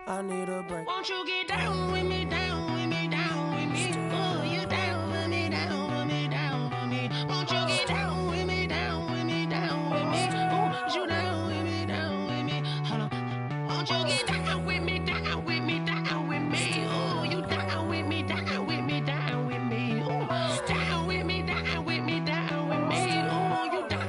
I need a break. Won't you get down with me, down with me, down with me? Oh, you down with me, down with me, down with me. Won't you get down with me, down with me, down with me? Oh, you down with me, down with me? Hold on. Won't you get down with me, down with me, down with me? Oh, you down with me, down with me, down with me? Oh, down with me, down with me, down with me? Oh, you down?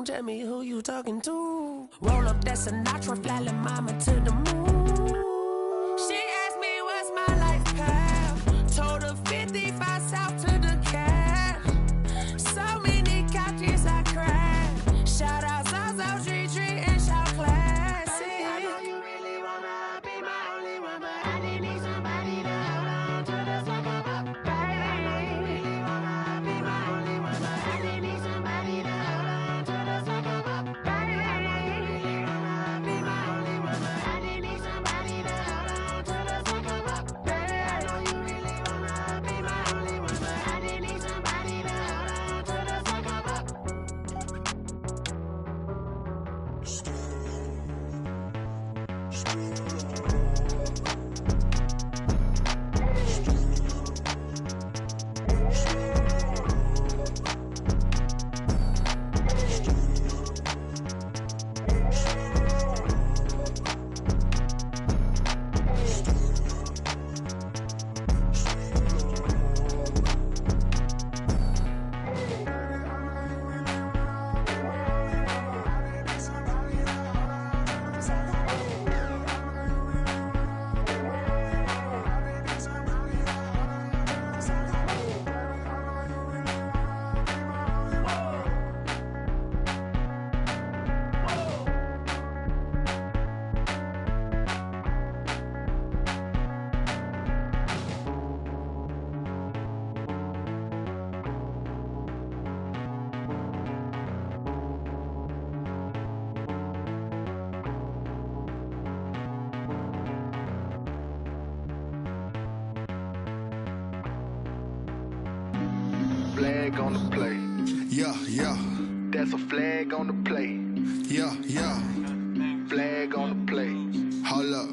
Tell me who you talking to. Roll up that Sinatra, fly la mama to the moon. She asked me what's my life path. Told her 55 south to the cab. So many couches I cried. Shout out Zazo, Tree Tree, and shout classic. I know you really wanna be my only one, but I didn't need somebody to hold on to the second up. Baby, I know you really wanna be my only one, but I didn't need somebody to hold on to the second up. Baby, I know you really wanna be my only one, but I didn't need somebody to hold on to the second up. Baby, I know you really wanna be my only one, but I didn't need somebody to hold on to the second up. Flag on the play. Yeah, yeah, That's a flag on the play. yeah, yeah. Flag on the play. Hold up.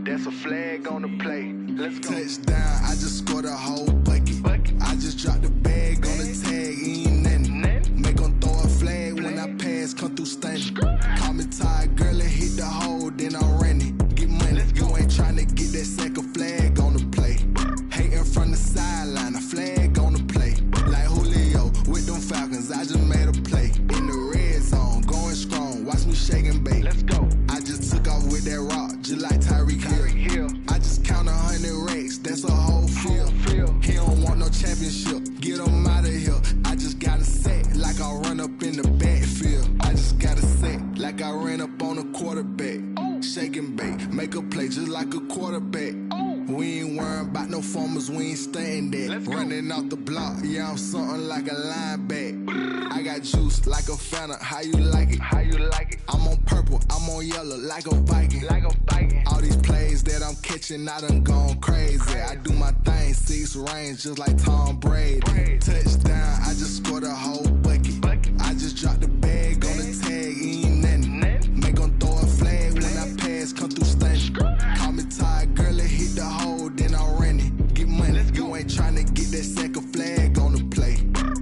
That's a flag on the play. Let's go. Touchdown, I just scored a whole bucket. I just dropped the bag on the tag, ain't nothing. Make 'em throw a flag when I pass, come through stunning. Call me tired, girl, and hit the hole, then I'm running. Get money, you ain't tryna get that second flag on the play. Hating from the sideline, a flag on the play. Like Julio with them Falcons, I just made a play. In the red zone, going strong, watch me shake and bake. Let's go. I just took off with that rock, just like Tyreek Hill. I just count 100 racks, that's a whole field. He don't want no championship, get him out of here. I just gotta set like I run up in the backfield. I just gotta set like I ran up on a quarterback. Shake and bake, make a play just like a quarterback. We ain't worrying about no formers, we ain't staying there. Running off the block, yeah, I'm something like a lineback. I got juice like a Fanta, how you like it? How you like it? I'm on purple, I'm on yellow like a Viking. Like a Viking. All these plays that I'm catching, I done gone crazy. I do my thing, 6 range just like Tom Brady. Touchdown, I just scored a whole bucket. I just dropped the bag on the tag, ain't nothing. Make 'em throw a flag when I pass, come through stunning. Call me tired, girl, and hit the hole, then I'm running. Get money, you ain't tryna get that second flag on the play.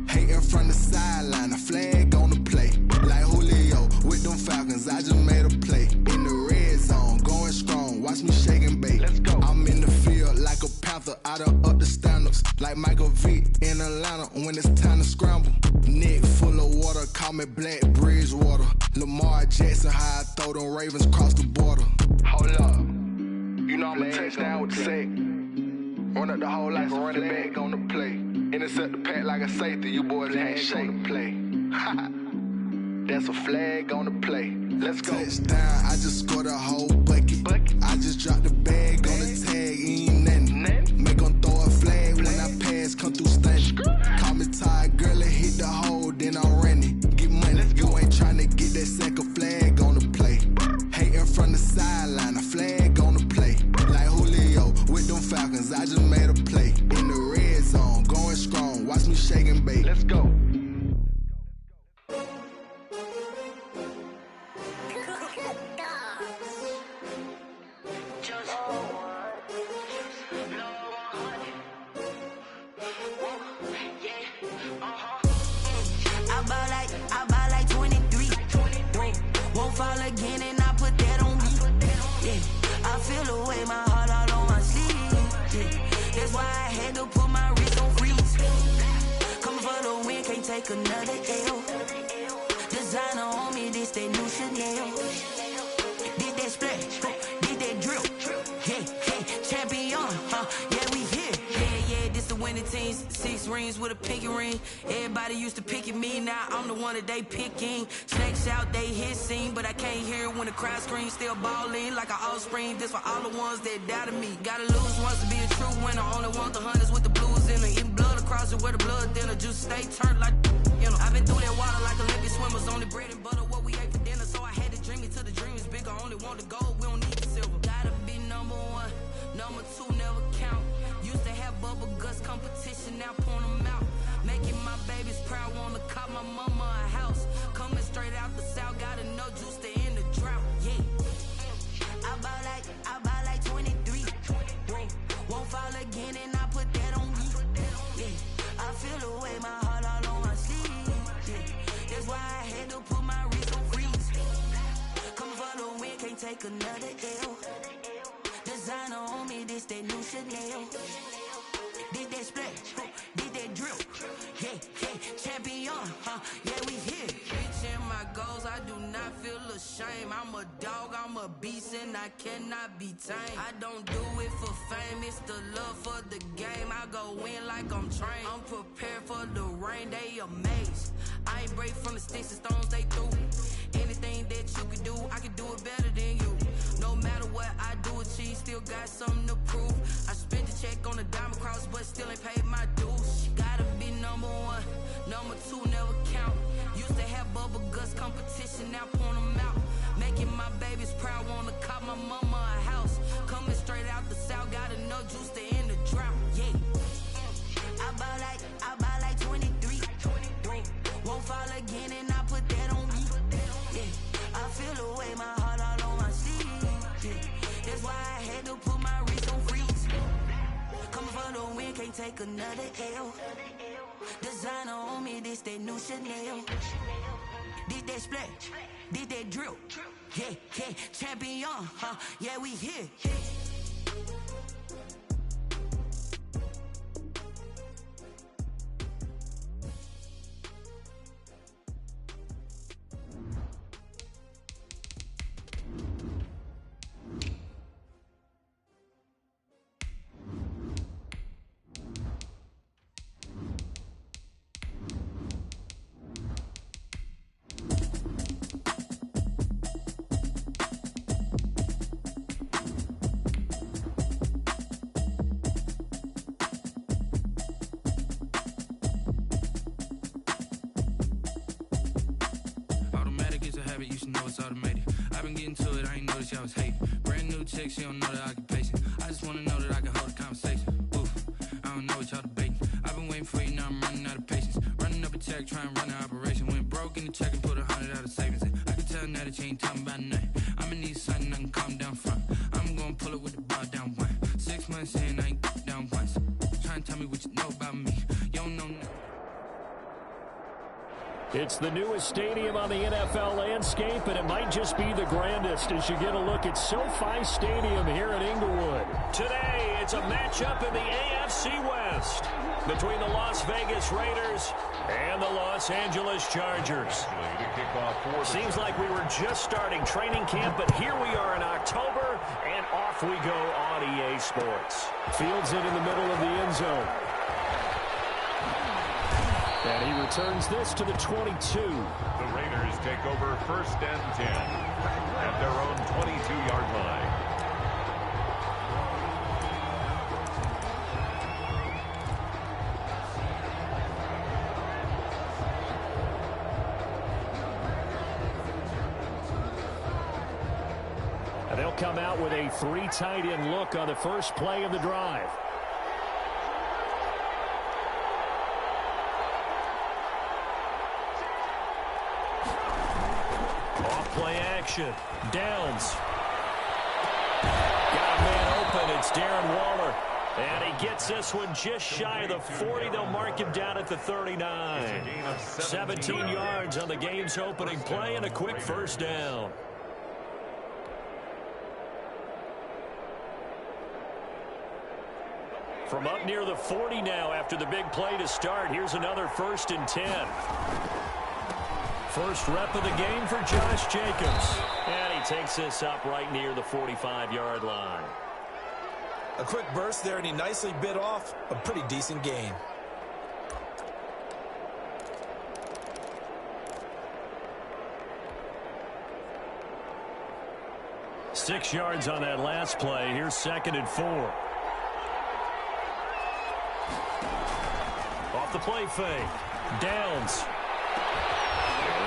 Hating from the sideline, a flag on the play. Like Julio with them Falcons, I just made a play. In the red zone, going strong, watch me shake and bake. Let's go. I'm in the field like a panther, I done up the standards. Like Michael Vick in Atlanta when it's time to scramble. Neck full of water, call me Black Bridgewater. Lamar Jackson, how I throw them Ravens cross the border. Hold up. You know I'm a touchdown with the sack. Run up the whole like a running back on the play. Intercept the pack like a safety. You boys ain't shake the play. That's a flag on the play. Let's go. Touchdown, I just scored a whole bucket. I just dropped the bag on the tag, ain't nothing. Make 'em throw a flag when I pass, come through stunning. Call me tired, girl, and hit the hole, then I'm running. Get money, you ain't tryna get that second flag on the play. Hating from the sideline, a flag on the play. Like Julio with them Falcons, I just made a play. In the red zone, going strong, watch me shake and bake. Let's go. take another L. Designer on me, this that new Chanel. Did that splash, did that drill. Yeah, champion, yeah, we here. Yeah, this the winning teams. 6 rings with a pinky ring. Everybody used to pick at me, now I'm the one that they picking. Snakes out, they hit scene, but I can't hear it when the crowd screams. Still ballin' like an offspring. This for all the ones that doubted me. Gotta lose once to be a true winner. Only want the hunters with the blues in it. Eating blood across it where the blood thinner. Just stay turned like, you know. I've been through that water like Olympic swimmers. Only bread and butter what we ate for dinner. So I had to dream it till the dream is bigger. Only want the gold, we don't need the silver. Gotta be number 1, number 2 never count. Used to have bubble guts competition, now point them out. Making my babies proud, wanna cop my mama a house. Coming straight out the south, gotta know juice to end the drought. Yeah, I buy like 23. Won't fall again, and I put that on me. Yeah, I feel the way, my heart all on my sleeve. Yeah, that's why I had to put my wrist on freeze. Coming for the win, can't take another L. Designer on me, this that new Chanel. Did that splash, did that drill. Yeah, champion, yeah, we here. Reaching my goals, I do not feel ashamed. I'm a dog, I'm a beast, and I cannot be tamed. I don't do it for fame, it's the love for the game. I go in like I'm trained. I'm prepared for the rain, they amazed. I ain't break from the sticks and stones they threw. Anything that you can do, I can do it better than you. No matter what I do achieve, still got something to prove. I spent the check on the diamond cross, but still ain't paid my dues. Gotta be number 1, number 2 never count. Used to have bubble guts competition, now point them out. Making my babies proud, wanna cop my mama a house. Coming straight out the south, gotta know juice to end the drought. Yeah, I buy like 23. Won't fall again, and I put that on me. Yeah, I feel the way, my heart all on my sleeve. Yeah, that's why I had to put my wrist on freeze. Coming for the win, can't take another L. Designer on me, this that new Chanel. Did that splash, did that drill. Yeah, champion, yeah, we here. You should know it's automated. I've been getting to it, I ain't noticed y'all was hating. Brand new chick, she don't know the occupation. I just wanna know that I can hold a conversation. Oof, I don't know what y'all debating. I've been waiting for you, now I'm running out of patience. Running up a check, trying to run an operation. Went broke in the check and put 100 out of savings in. I can tell now that you ain't talking about nothing. I'ma need something I can calm down from. I'm gonna pull it with the bar down 1. 6 months in, I ain't down once. Trying to tell me what you know about me. You don't know nothing. It's the newest stadium on the NFL landscape, and it might just be the grandest as you get a look at SoFi Stadium here in Inglewood. Today, it's a matchup in the AFC West between the Las Vegas Raiders and the Los Angeles Chargers. Seems like we were just starting training camp, but here we are in October, and off we go on EA Sports. Fields it in the middle of the end zone. And he returns this to the 22. The Raiders take over 1st and 10 at their own 22-yard line. And they'll come out with a 3 tight end look on the first play of the drive. Play action. Downs. Got a man open. It's Darren Waller. And he gets this one just shy of the 40. They'll mark him down at the 39. 17 yards on the game's opening play and a quick first down. From up near the 40 now after the big play to start. Here's another 1st and 10. First rep of the game for Josh Jacobs. And he takes this up right near the 45-yard line. A quick burst there, and he nicely bit off a pretty decent gain. Six yards on that last play. Here's 2nd and 4. Off the play fake. Downs.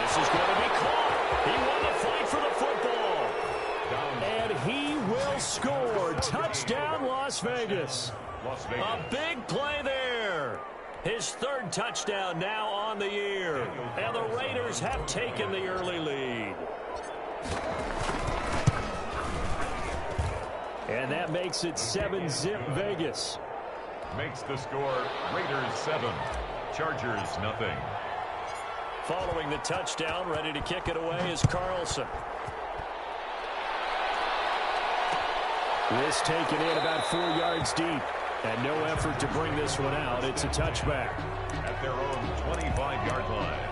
This is going to be caught. He won the fight for the football. And he will score. Touchdown, Las Vegas. A big play there. His 3rd touchdown now on the year. And the Raiders have taken the early lead. And that makes it 7-zip Vegas. Makes the score Raiders 7, Chargers nothing. Following the touchdown, ready to kick it away is Carlson. This taken in about 4 yards deep. And no effort to bring this one out. It's a touchback. At their own 25-yard line.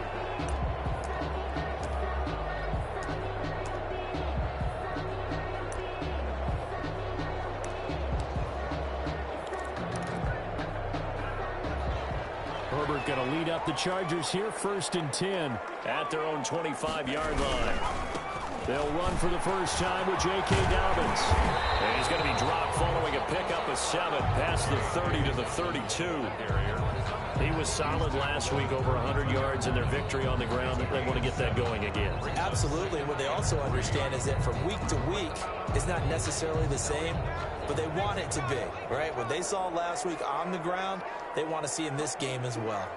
Herbert going to lead up the Chargers here, 1st and 10 at their own 25-yard line. They'll run for the first time with J.K. Dobbins. And he's going to be dropped following a pickup of 7 past the 30 to the 32. He was solid last week, over 100 yards in their victory on the ground. They want to get that going again. Absolutely. What they also understand is that from week to week, it's not necessarily the same, but they want it to be, right? What they saw last week on the ground, they want to see in this game as well.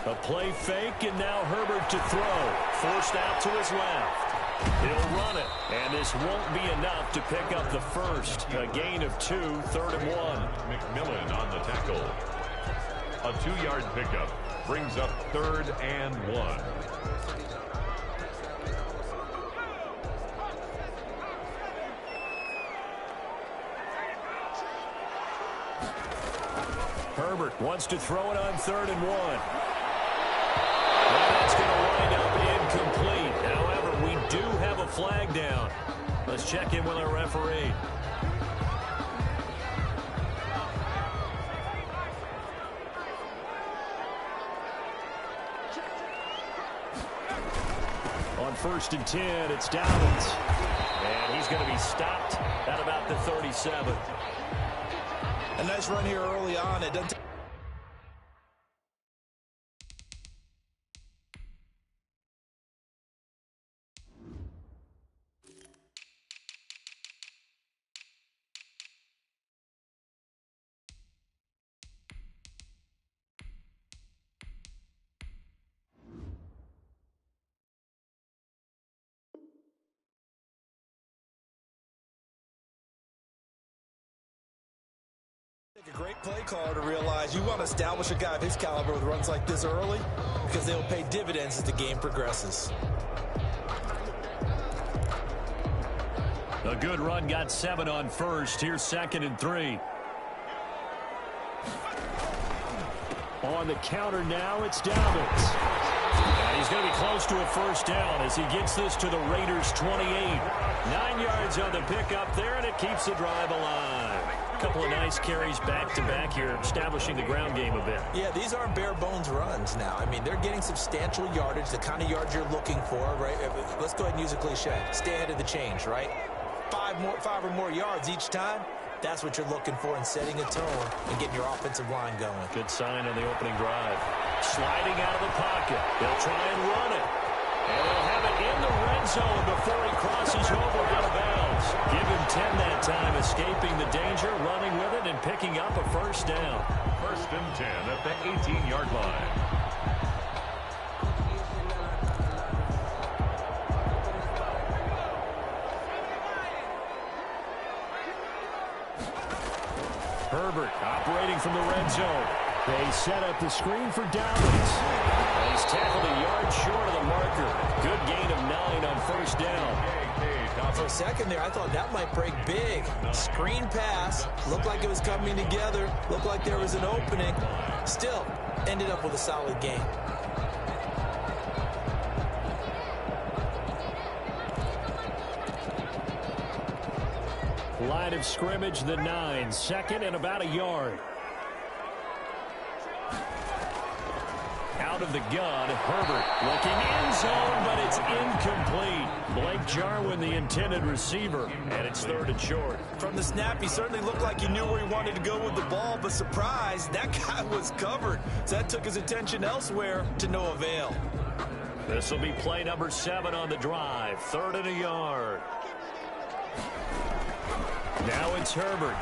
A play fake, and now Herbert to throw. Forced out to his left. He'll run it, and this won't be enough to pick up the first. A gain of 2, 3rd and 1. McMillan on the tackle. A 2-yard pickup brings up 3rd and 1. Herbert wants to throw it on 3rd and 1. And that's going to wind up incomplete. However, we do have a flag down. Let's check in with our referee. On 1st and 10, it's Dobbins. And he's going to be stopped at about the 37. A nice run here early on. It doesn't. A great play caller to realize you want to establish a guy of his caliber with runs like this early because they'll pay dividends as the game progresses. A good run, got 7 on 1st. Here's 2nd and 3. On the counter now, it's Dobbins. And he's going to be close to a first down as he gets this to the Raiders' 28. 9 yards on the pickup there, and it keeps the drive alive. A couple of nice carries back-to-back here, establishing the ground game a bit. Yeah, these aren't bare-bones runs now. I mean, they're getting substantial yardage, the kind of yards you're looking for, right? Let's go ahead and use a cliche. Stay ahead of the change, right? 5 or more yards each time. That's what you're looking for in setting a tone and getting your offensive line going. Good sign on the opening drive. Sliding out of the pocket. They'll try and run it. And they'll have it in the red zone before he crosses over out of bounds. Give him 10 that time, escaping the danger, running with it, and picking up a first down. 1st and 10 at the 18-yard line. Herbert operating from the red zone. They set up the screen for Dobbins. He's tackled a yard short of the marker. Good gain of 9 on first down. J.K. For a second there, I thought that might break big. Screen pass. Looked like it was coming together. Looked like there was an opening. Still, ended up with a solid game. Line of scrimmage, the 9. Second and about a yard. Out of the gun, Herbert looking end zone, but it's incomplete. Blake Jarwin, the intended receiver, and it's third and short. From the snap, he certainly looked like he knew where he wanted to go with the ball, but surprise, that guy was covered. So that took his attention elsewhere to no avail. This will be play number 7 on the drive. Third and a yard. Now it's Herbert.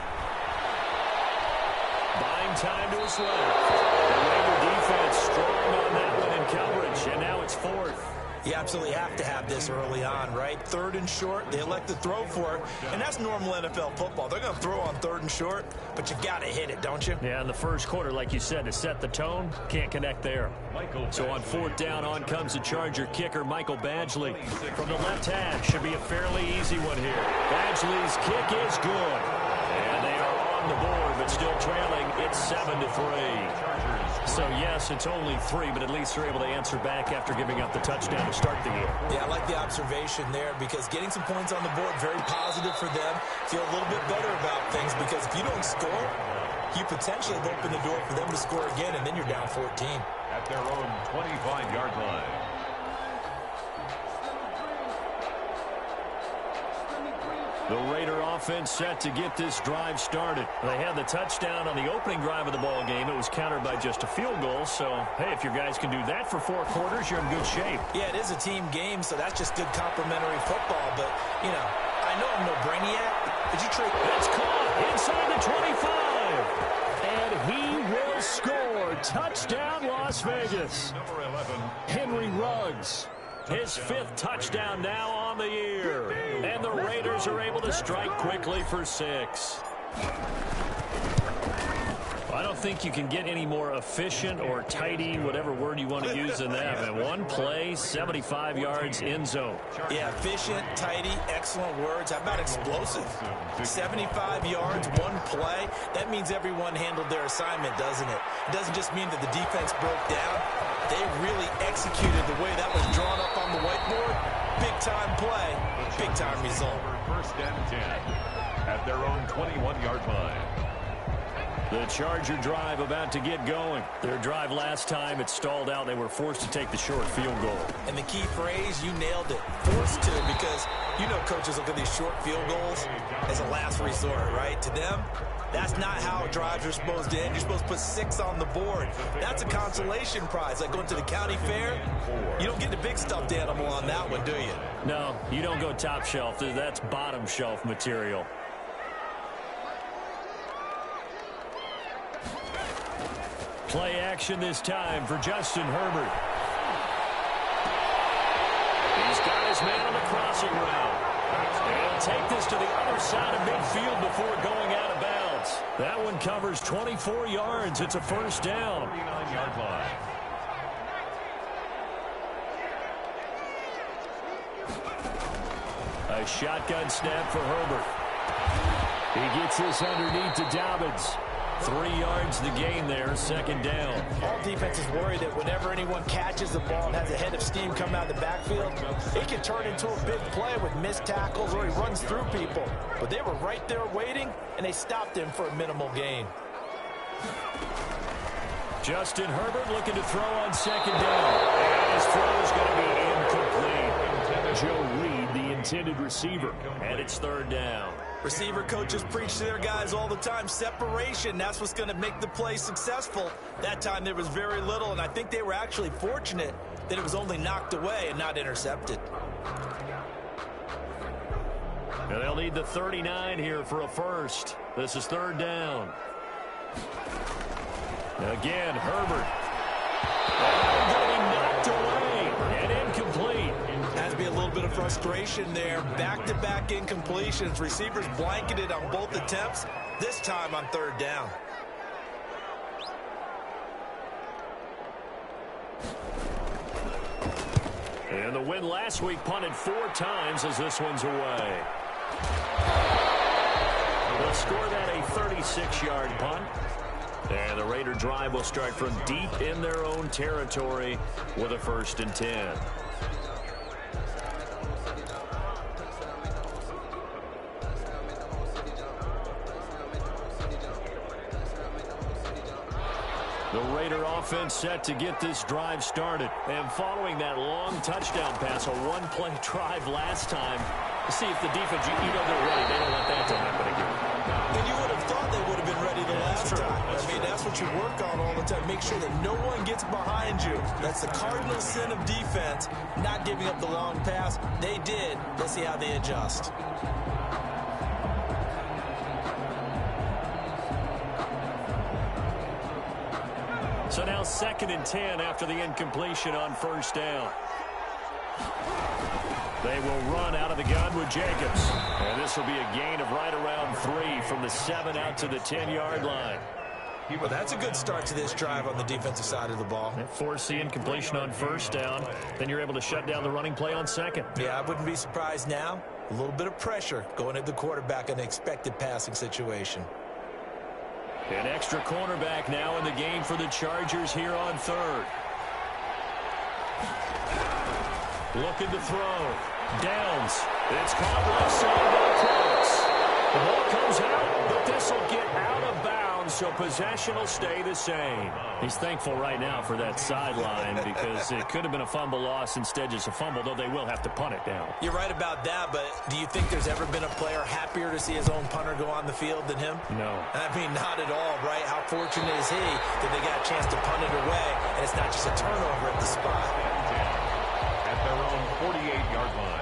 Buying time to his left. The Raider defense strong on that one in coverage, and now it's fourth. You absolutely have to have this early on, right? Third and short, they elect to throw for it, and that's normal NFL football. They're going to throw on third and short, but you got to hit it, don't you? Yeah, in the first quarter, like you said, to set the tone, can't connect there. So on fourth down, on comes the Charger kicker, Michael Badgley. From the left hash, should be a fairly easy one here. Badgley's kick is good. And they are on the board, but still trailing. It's 7-3. So, yes, it's only 3, but at least they're able to answer back after giving up the touchdown to start the game. Yeah, I like the observation there because getting some points on the board, very positive for them. Feel a little bit better about things because if you don't score, you potentially have opened the door for them to score again, and then you're down 14. At their own 25-yard line. The Raider offense set to get this drive started. They had the touchdown on the opening drive of the ball game. It was countered by just a field goal. So, hey, if your guys can do that for 4 quarters, you're in good shape. Yeah, it is a team game, so that's just good complimentary football. But, you know, I know I'm no brainiac, but you trade. That's caught inside the 25. And he will score. Touchdown, Las Vegas. Number 11. Henry Ruggs. His 5th touchdown now on the year. And the Raiders are able to strike quickly for 6. I don't think you can get any more efficient or tidy, whatever word you want to use in that. And one play, 75 yards, end zone. Yeah, efficient, tidy, excellent words. How about explosive? 75 yards, one play. That means everyone handled their assignment, doesn't it? It doesn't just mean that the defense broke down. They really executed the way that was drawn up on the whiteboard. Big-time play, big-time result. First and 10 at their own 21-yard line. The Charger drive about to get going. Their drive last time, it stalled out. They were forced to take the short field goal. And the key phrase, you nailed it. Forced to, because you know coaches look at these short field goals as a last resort, right? To them, that's not how drives are supposed to end. You're supposed to put 6 on the board. That's a consolation prize. Like going to the county fair, you don't get the big stuffed animal on that one, do you? No, you don't go top shelf. That's bottom shelf material. Play action this time for Justin Herbert. He's got his man on the crossing route. And he'll take this to the other side of midfield before going out of bounds. That one covers 24 yards. It's a first down. 39-yard line. A shotgun snap for Herbert. He gets this underneath to Dobbins. 3 yards the gain there, second down. All defenses worry that whenever anyone catches the ball and has a head of steam come out of the backfield, it can turn into a big play with missed tackles or he runs through people. But they were right there waiting, and they stopped him for a minimal gain. Justin Herbert looking to throw on second down. And his throw is going to be incomplete. Joe Reed, the intended receiver. And it's third down. Receiver coaches preach to their guys all the time. Separation, that's what's going to make the play successful. That time there was very little, and I think they were actually fortunate that it was only knocked away and not intercepted. Now they'll need the 39 here for a first. This is third down. Again, Herbert. Going to be knocked away and incomplete. Has to be a little bit of frustration there. Back-to-back incompletions. Receivers blanketed on both attempts, this time on third down. And the win last week punted 4 times as this one's away. They'll score that a 36-yard punt. And the Raider drive will start from deep in their own territory with a 1st and 10. The Raider offense set to get this drive started. And following that long touchdown pass, a one-play drive last time, to see if the defense, you know they're ready. They don't want that to happen again. And you would have thought they would have been ready the last time. I mean, that's what you work on all the time. Make sure that no one gets behind you. That's the cardinal sin of defense, not giving up the long pass. They did. Let's see how they adjust. So now 2nd and 10 after the incompletion on 1st down. They will run out of the gun with Jacobs. And this will be a gain of right around 3 from the 7 out to the 10-yard line. Well, that's a good start to this drive on the defensive side of the ball. Force the incompletion on 1st down. Then you're able to shut down the running play on 2nd. Yeah, I wouldn't be surprised now. A little bit of pressure going at the quarterback in an expected passing situation. An extra cornerback now in the game for the Chargers here on 3rd. Looking to throw. Downs. It's caught left side by Crooks. The ball comes out, but this will get out of bounds, so possession will stay the same. He's thankful right now for that sideline because it could have been a fumble loss, instead just a fumble, though they will have to punt it down. You're right about that, but do you think there's ever been a player happier to see his own punter go on the field than him? No. I mean, not at all, right? How fortunate is he that they got a chance to punt it away, and it's not just a turnover at the spot. At their own 48-yard line.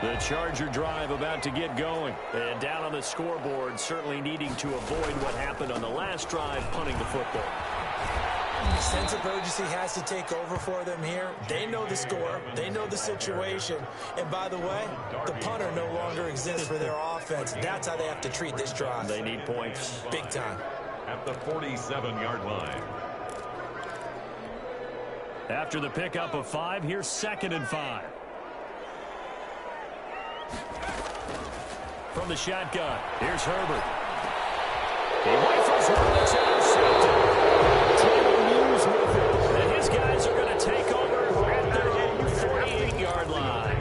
The Charger drive about to get going. And down on the scoreboard, certainly needing to avoid what happened on the last drive, punting the football. Sense of urgency has to take over for them here. They know the score. They know the situation. And by the way, the punter no longer exists for their offense. That's how they have to treat this drive. They need points. Big time. At the 47-yard line. After the pickup of 5, here's 2nd and 5. From the shotgun, here's Herbert. He rifles one that's intercepted. Taylor Muse with it. And his guys are going to take over at their own 48-yard line.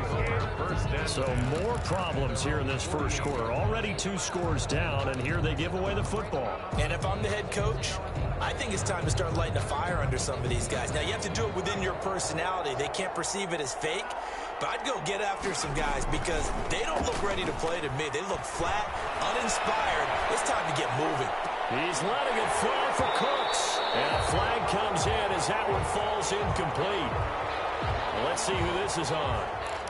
So more problems here in this first quarter. Already 2 scores down, and here they give away the football. And if I'm the head coach, I think it's time to start lighting a fire under some of these guys. Now, you have to do it within your personality. They can't perceive it as fake. But I'd go get after some guys because they don't look ready to play to me. They look flat, uninspired. It's time to get moving. He's letting it fly for Cooks. And a flag comes in as that one falls incomplete. Well, let's see who this is on.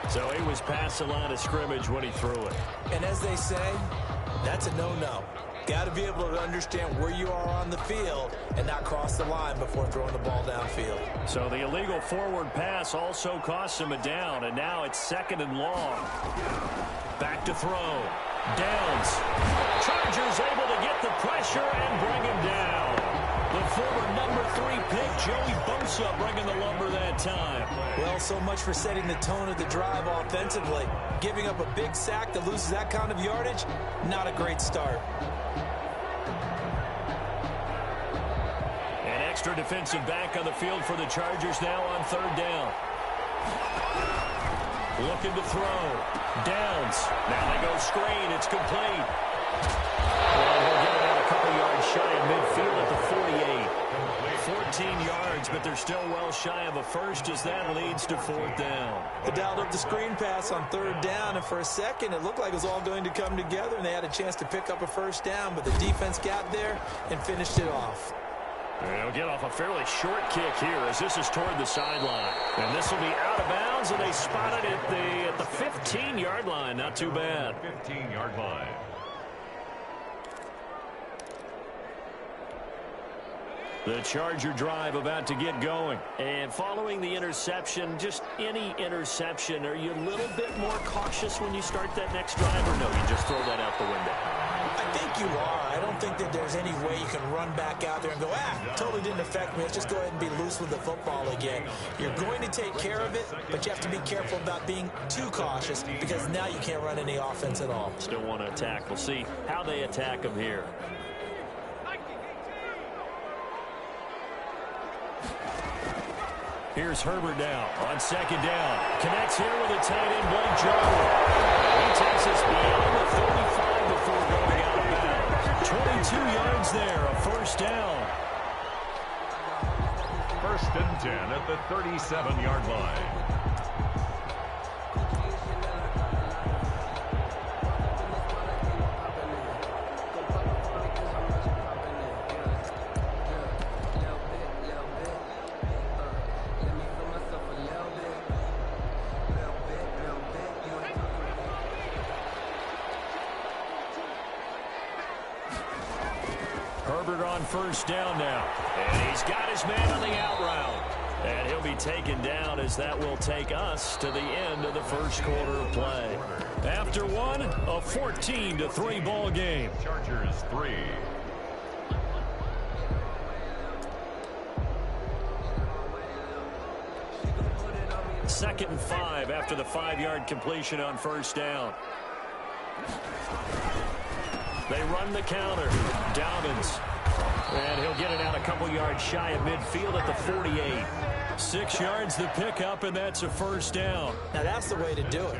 So he was past the line of scrimmage when he threw it. And as they say, that's a no-no. Got to be able to understand where you are on the field and not cross the line before throwing the ball downfield. So the illegal forward pass also cost him a down, and now it's 2nd and long. Back to throw. Downs. Chargers able to get the pressure and bring him down. The former number 3 pick, Joey Bosa, bringing the lumber that time. Well, so much for setting the tone of the drive offensively. Giving up a big sack that loses that kind of yardage, not a great start. An extra defensive back on the field for the Chargers now on 3rd down. Looking to throw. Downs. Now they go screen. It's complete. Well, he'll get it out a couple yards shy of midfield at the 48. 14 yards, but they're still well shy of a first as that leads to 4th down. They dialed up the screen pass on 3rd down, and for a second it looked like it was all going to come together, and they had a chance to pick up a 1st down, but the defense got there and finished it off. They'll get off a fairly short kick here as this is toward the sideline. And this will be out of bounds, and they spotted it at the 15-yard line. Not too bad. 15-yard line. The Charger drive about to get going. And following the interception, just any interception, are you a little bit more cautious when you start that next drive, or no, you just throw that out the window? I think you are. I don't think that there's any way you can run back out there and go, totally didn't affect me. Let's just go ahead and be loose with the football again. You're going to take care of it, but you have to be careful about being too cautious because now you can't run any offense at all. Still want to attack. We'll see how they attack him here. Here's Herbert now on second down. Connects here with a tight end, Blake Jarwin. He takes us beyond the 35 before going out of bounds. 22 yards there, a first down. First and 10 at the 37-yard line. Herbert on first down now. And he's got his man on the out route. And he'll be taken down as that will take us to the end of the first quarter of play. After one, a 14-3 ball game. Chargers 3. Second and 5 after the 5-yard completion on first down. They run the counter. Dobbins. And he'll get it out a couple yards shy of midfield at the 48. 6 yards the pickup, and that's a first down. Now that's the way to do it.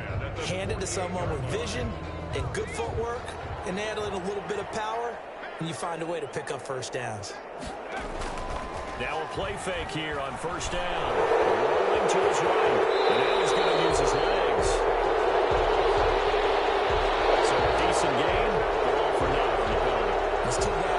Hand it to someone with vision and good footwork, and add in a little bit of power, and you find a way to pick up first downs. Now a play fake here on first down. Rolling to his right. And now he's going to use his legs. So a decent game. All for naught on the penalty. Let's do that.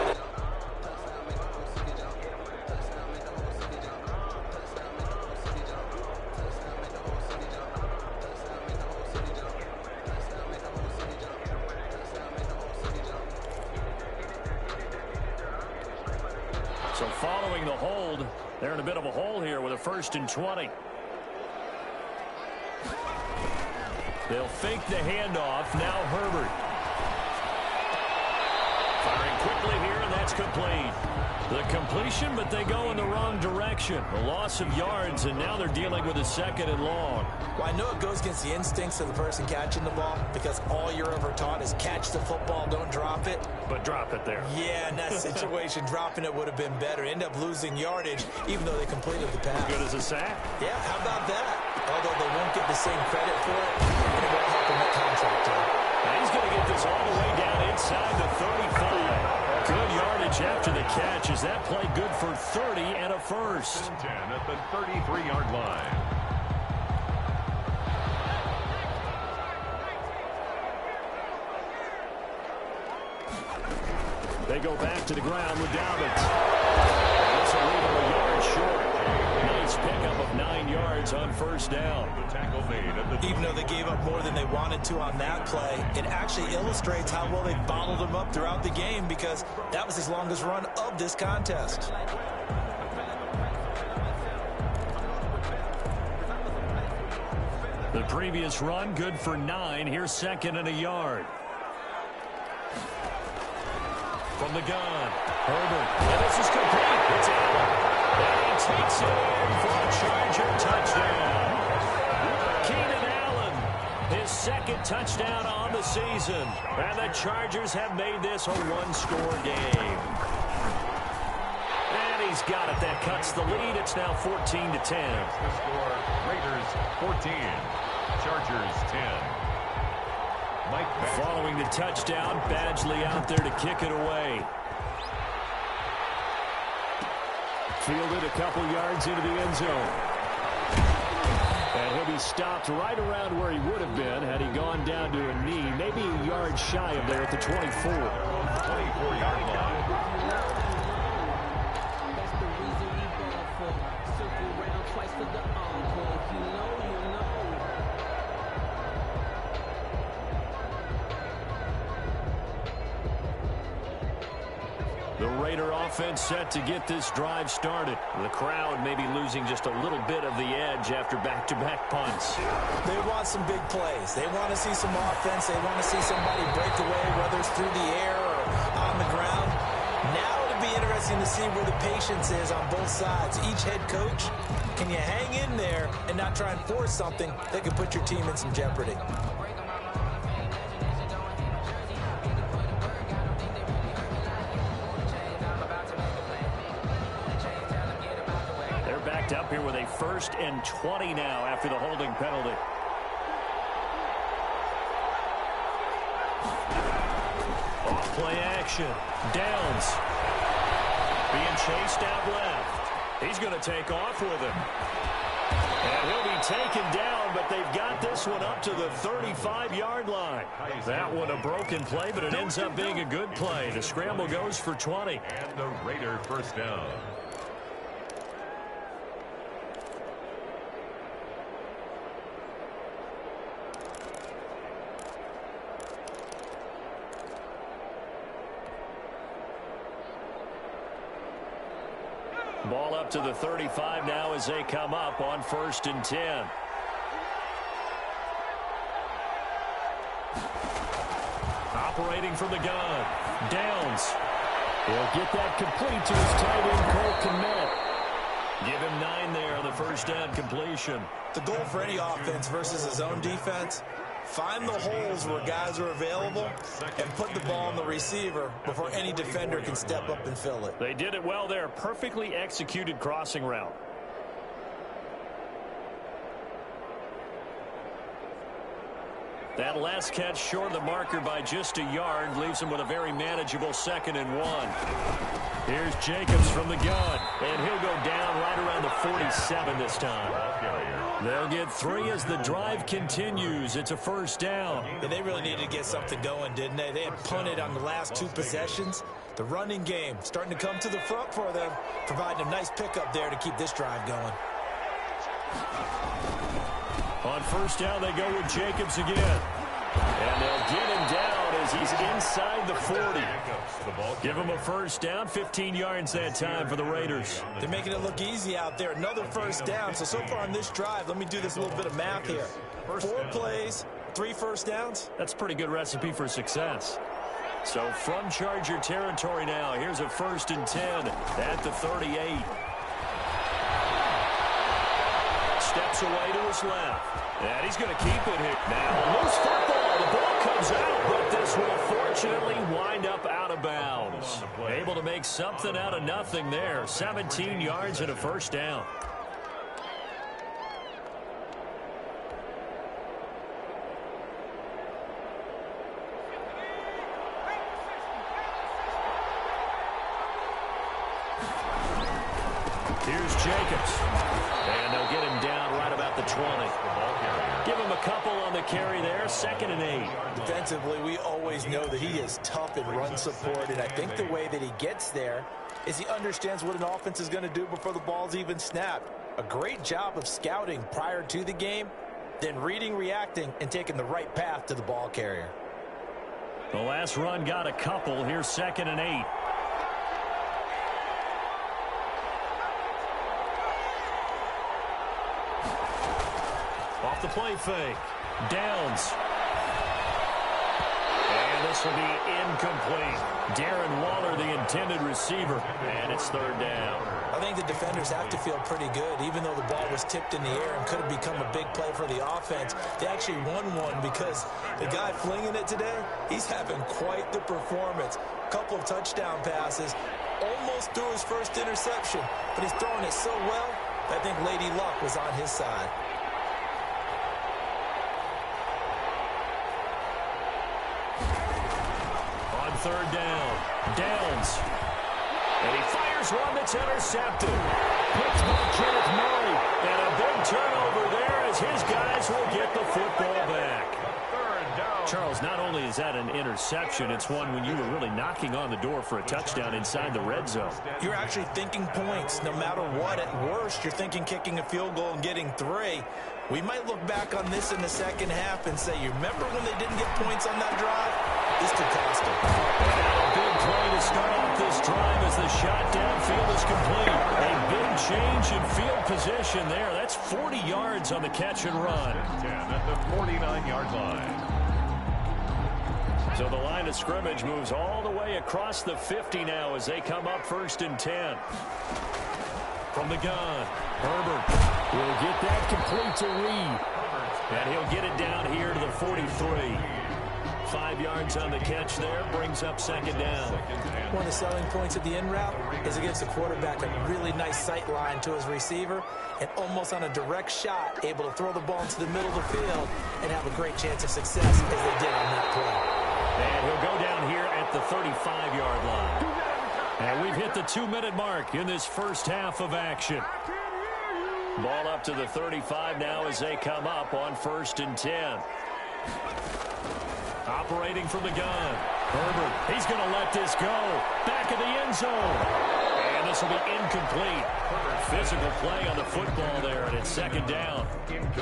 So following the hold, they're in a bit of a hole here with a 1st and 20. They'll fake the handoff. Now Herbert. Firing quickly here, and that's complete. The completion, but they go in the wrong direction. A loss of yards, and now they're dealing with a 2nd and long. Well, I know it goes against the instincts of the person catching the ball because all you're ever taught is catch the football, don't drop it. But drop it there. Yeah, in that situation, dropping it would have been better. End up losing yardage, even though they completed the pass. Good as a sack. Yeah, how about that? Although they won't get the same credit for it, and it won't help them at contract time. Now he's going to get this all the way down inside the 35. Good yardage after the catch. Is that play good for 30 and a first? 10 at the 33-yard line. They go back to the ground with Dobbins. This will leave him a yard short. Nice pickup of 9 yards on first down. The tackle made at the Even though they gave up more than they wanted to on that play, it actually illustrates how well they bottled them up throughout the game because that was his longest run of this contest. The previous run good for 9. Here's 2nd and a yard. From the gun, Herbert. And this is complete. It's Allen. And he takes it in for a Charger touchdown. Keenan Allen, his 2nd touchdown on the season. And the Chargers have made this a one-score game. And he's got it. That cuts the lead. It's now 14-10. The score, Raiders 14, Chargers 10. Following the touchdown, Badgley out there to kick it away. Fielded a couple yards into the end zone. And he'll be stopped right around where he would have been had he gone down to a knee, maybe a yard shy of there at the 24. 24-yard line. That's the reason we ball for. Circle round twice for the encore. You know. The Raider offense set to get this drive started. The crowd may be losing just a little bit of the edge after back-to-back punts. They want some big plays. They want to see some offense. They want to see somebody break away, whether it's through the air or on the ground. Now it'll be interesting to see where the patience is on both sides. Each head coach, can you hang in there and not try and force something that could put your team in some jeopardy? They're backed up here with a 1st and 20 now after the holding penalty. Off play action. Downs. Being chased out left. He's going to take off with him. And he'll be taken down, but they've got this one up to the 35-yard line. That one a broken play, but it ends up being a good play. The scramble goes for 20. And the Raider first down. Ball up to the 35 now as they come up on 1st and 10. Operating from the gun. Downs. He'll get that complete to his tight end, Cole Kmet. Give him 9 there on the 1st down completion. The goal for any offense versus his own defense, find the holes where guys are available and put the ball on the receiver before any defender can step up and fill it. They did it well there. Perfectly executed crossing route. That last catch short of the marker by just a yard leaves him with a very manageable 2nd and 1. Here's Jacobs from the gun, and he'll go down right around the 47 this time. They'll get 3 as the drive continues. It's a 1st down. Yeah, they really needed to get something going, didn't they? They had punted on the last 2 possessions. The running game starting to come to the front for them, providing a nice pickup there to keep this drive going. On 1st down, they go with Jacobs again. And they'll get him down as he's inside the 40. Give him a 1st down, 15 yards that time for the Raiders. They're making it look easy out there. Another 1st down. So far on this drive, let me do this little bit of math here. 4 plays, 3 1st downs. That's a pretty good recipe for success. So from Charger territory now, here's a 1st and 10 at the 38. Steps away to his left. And he's going to keep it here. Now, loose football. The ball comes out, but this will fortunately wind up out of bounds. Able to make something out of nothing there. 17 yards and a 1st down. Here's Jacobs. And they'll get him down right about the 20. Give him a couple on the carry there. 2nd and 8. Defensively, we always know that he is tough in run support, and I think the way that he gets there is he understands what an offense is going to do before the ball's even snapped. A great job of scouting prior to the game, then reading, reacting, and taking the right path to the ball carrier. The last run got a couple. Here's 2nd and 8. Off the play fake. Downs. And this will be incomplete. Darren Waller, the intended receiver. And it's 3rd down. I think the defenders have to feel pretty good, even though the ball was tipped in the air and could have become a big play for the offense. They actually won one because the guy flinging it today, he's having quite the performance. A couple of touchdown passes, almost threw his 1st interception, but he's throwing it so well, I think Lady Luck was on his side. On 3rd down, Downs. And he fires one that's intercepted. Picked by Kenneth Murray. And a big turnover there as his guys will get the football back. Charles, not only is that an interception, it's one when you were really knocking on the door for a touchdown inside the red zone. You're actually thinking points no matter what. At worst, you're thinking kicking a field goal and getting 3. We might look back on this in the 2nd half and say, you remember when they didn't get points on that drive? This could cost them. A big play to start off this drive as the shot downfield is complete. A big change in field position there. That's 40 yards on the catch and run. 10 at the 49-yard line. So So the line of scrimmage moves all the way across the 50 now as they come up 1st and 10. From the gun, Herbert will get that complete to Reed. And he'll get it down here to the 43. 5 yards on the catch there, brings up 2nd down. One of the selling points of the in route is it gives the quarterback a really nice sight line to his receiver and almost on a direct shot, able to throw the ball into the middle of the field and have a great chance of success as they did on that play. And he'll go down here at the 35-yard line. And we've hit the 2-minute mark in this first half of action. Ball up to the 35 now as they come up on 1st and 10. Operating from the gun. Herbert, he's going to let this go. Back of the end zone. And this will be incomplete. Physical play on the football there, and it's 2nd down.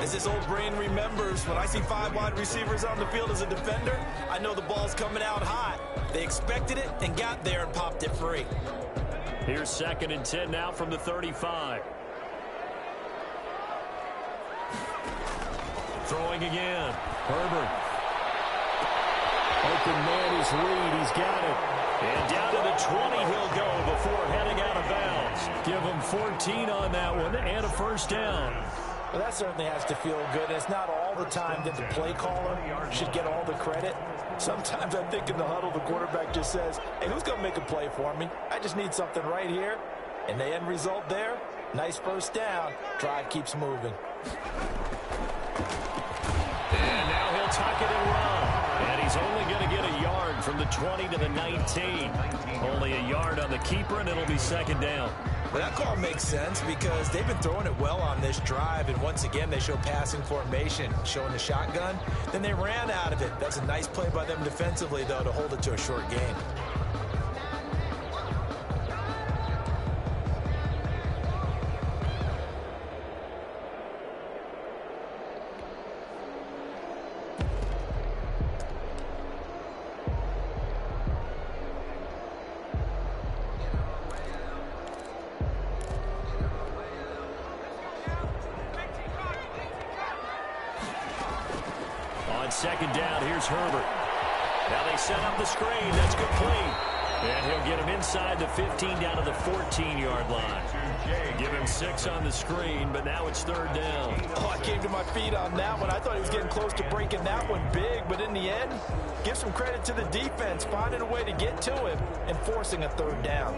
As his old brain remembers, when I see 5 wide receivers on the field as a defender, I know the ball's coming out hot. They expected it and got there and popped it free. Here's 2nd and 10 now from the 35. Throwing again. Herbert. Open man is Reed. He's got it. And down to the 20 he'll go before heading out of bounds. Give him 14 on that one and a 1st down. Well, that certainly has to feel good. It's not all the time that the play caller should get all the credit. Sometimes I think in the huddle the quarterback just says, hey, who's going to make a play for me? I just need something right here. And the end result there, nice 1st down. Drive keeps moving. And now he'll tuck it and run. And he's only going to get a yard from the 20 to the 19. Only a yard on the keeper, and it'll be 2nd down. Well, that call makes sense because they've been throwing it well on this drive, and once again they show passing formation, showing the shotgun. Then they ran out of it. That's a nice play by them defensively, though, to hold it to a short gain. On 2nd down, here's Herbert. Now they set up the screen. That's complete. And he'll get him inside the 15 down to the 14-yard line. Give him 6 on the screen, but now it's 3rd down. Oh, I came to my feet on that one. I thought he was getting close to breaking that one big, but in the end, give some credit to the defense, finding a way to get to him and forcing a 3rd down.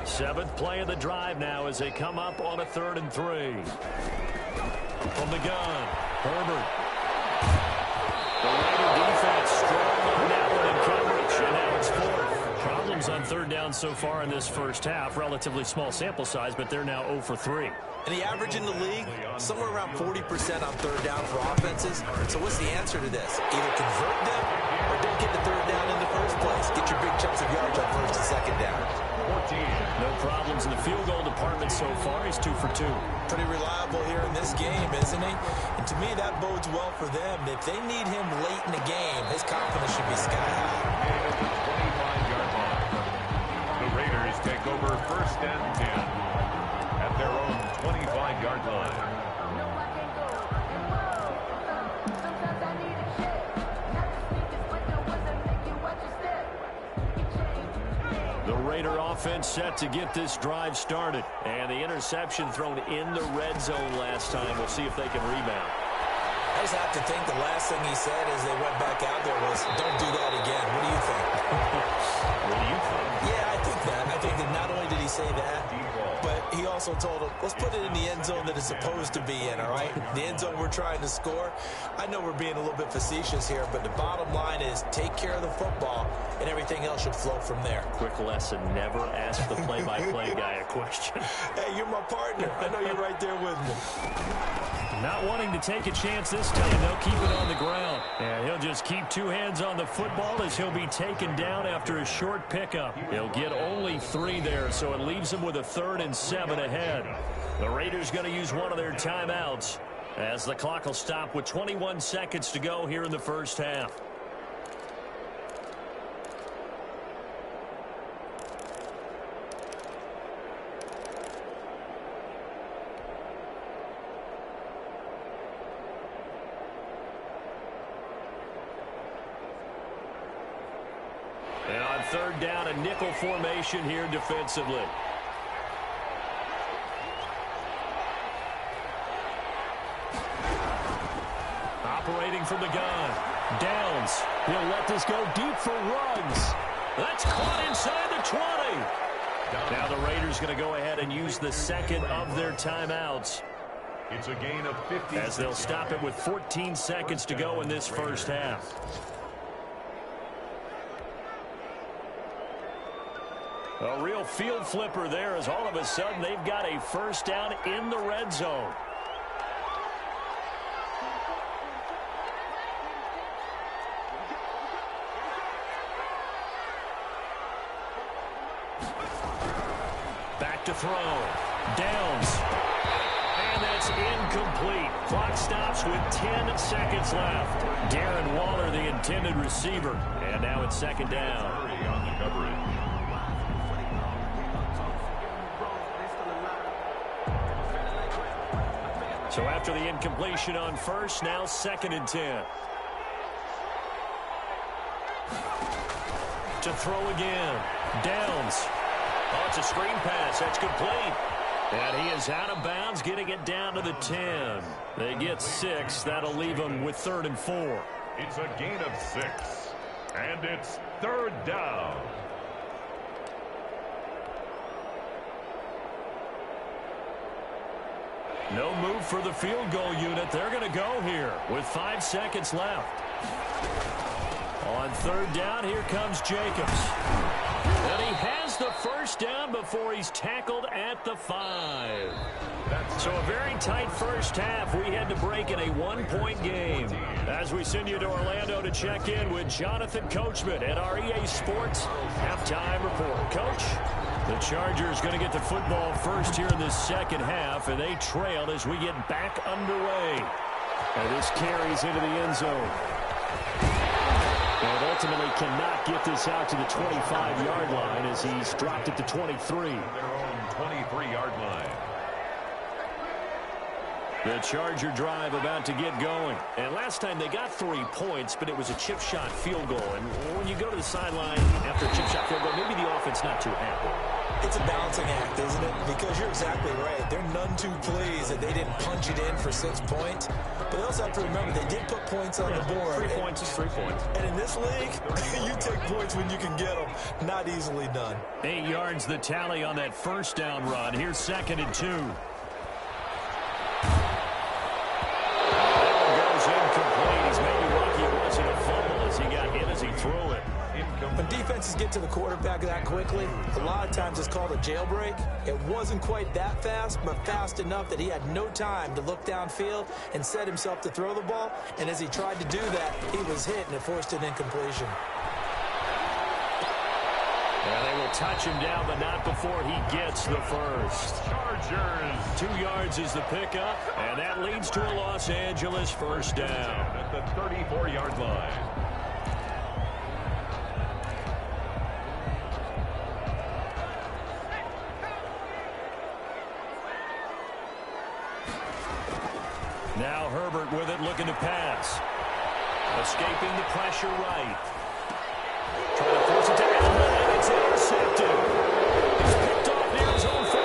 Seventh play of the drive now as they come up on a 3rd and 3. From the gun, Herbert. The Raider defense strong on that one in coverage, and now it's 4th. Problems on 3rd down so far in this first half. Relatively small sample size, but they're now 0 for 3. And the average in the league, somewhere around 40% on 3rd down for offenses. So what's the answer to this? Either convert them or don't get the 3rd down in the first place. Get your big chunks of yards on 1st and 2nd down. No problems in the field goal department so far. He's 2 for 2. Pretty reliable here in this game, isn't he? And to me, that bodes well for them. If they need him late in the game, his confidence should be sky high. The Raiders take over 1st and 10 at their own 25-yard line. Raider offense set to get this drive started. And the interception thrown in the red zone last time. We'll see if they can rebound. I just have to think the last thing he said as they went back out there was, don't do that again. What do you think? What do you think? Yeah, I think that. I think that not only did he say that, but he also told him, let's put it in the end zone that it's supposed to be in, all right? The end zone we're trying to score. I know we're being a little bit facetious here, but the bottom line is take care of the football, and everything else should flow from there. Quick lesson, never ask the play-by-play guy a question. Hey, you're my partner. I know you're right there with me. Not wanting to take a chance this time, they'll keep it on the ground. And he'll just keep 2 hands on the football as he'll be taken down after a short pickup. He'll get only 3 there, so it leaves him with a 3rd and 7 ahead. The Raiders going to use one of their timeouts as the clock will stop with 21 seconds to go here in the first half. third down, a nickel formation here defensively. Operating from the gun. Downs. He'll let this go deep for Ruggs. That's caught inside the 20. Now the Raiders going to go ahead and use the second of their timeouts. It's a gain of 50. As they'll stop it with 14 seconds to go in this first half. A real field flipper there as all of a sudden they've got a first down in the red zone. Back to throw. Downs. And that's incomplete. Clock stops with 10 seconds left. Darren Waller, the intended receiver. And now it's second down. On the coverage. So after the incompletion on first, now second and 10. To throw again. Downs. Oh, it's a screen pass. That's complete. And he is out of bounds, getting it down to the 10. They get 6. That'll leave them with 3rd and 4. It's a gain of 6. And it's third down. No move for the field goal unit. They're going to go here with 5 seconds left. On third down, here comes Jacobs. And he has the first down before he's tackled at the 5. So a very tight first half. We had to break in a 1-point game. As we send you to Orlando to check in with Jonathan Coachman at our EA Sports Halftime Report. Coach, the Chargers going to get the football first here in this second half, and they trail as we get back underway. And this carries into the end zone. And ultimately cannot get this out to the 25-yard line as he's dropped it to 23. Their own 23-yard line. The Charger drive about to get going. And last time they got 3 points, but it was a chip shot field goal. And when you go to the sideline after a chip shot field goal, maybe the offense not too happy. It's a balancing act, isn't it? Because you're exactly right. They're none too pleased that they didn't punch it in for 6 points. But they also have to remember they did put points on the board. 3 points is 3 points. And in this league, you take points when you can get them. Not easily done. 8 yards the tally on that first down run. Here's second and 2. Incomplete. He's maybe lucky it wasn't a fumble as he got hit as he threw it. When defenses get to the quarterback that quickly, a lot of times it's called a jailbreak. It wasn't quite that fast, but fast enough that he had no time to look downfield and set himself to throw the ball. And as he tried to do that, he was hit and it forced an incompletion. And they will touch him down, but not before he gets the first. Chargers. 2 yards is the pickup, and that leads to a Los Angeles first down. At the 34-yard line. Now Herbert with it, looking to pass. Escaping the pressure right. Trying to force it to Allen, and it's intercepted. He's picked off near his own 48,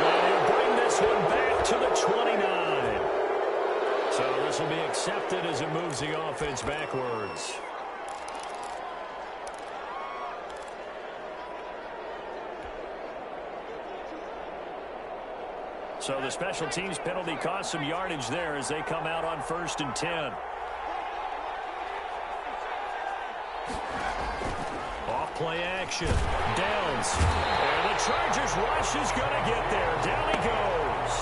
and he'll bring this one back to the 29. So this will be accepted as it moves the offense backwards. So the special teams penalty cost some yardage there as they come out on 1st and 10. Off play action. Downs. And the Chargers rush is going to get there. Down he goes.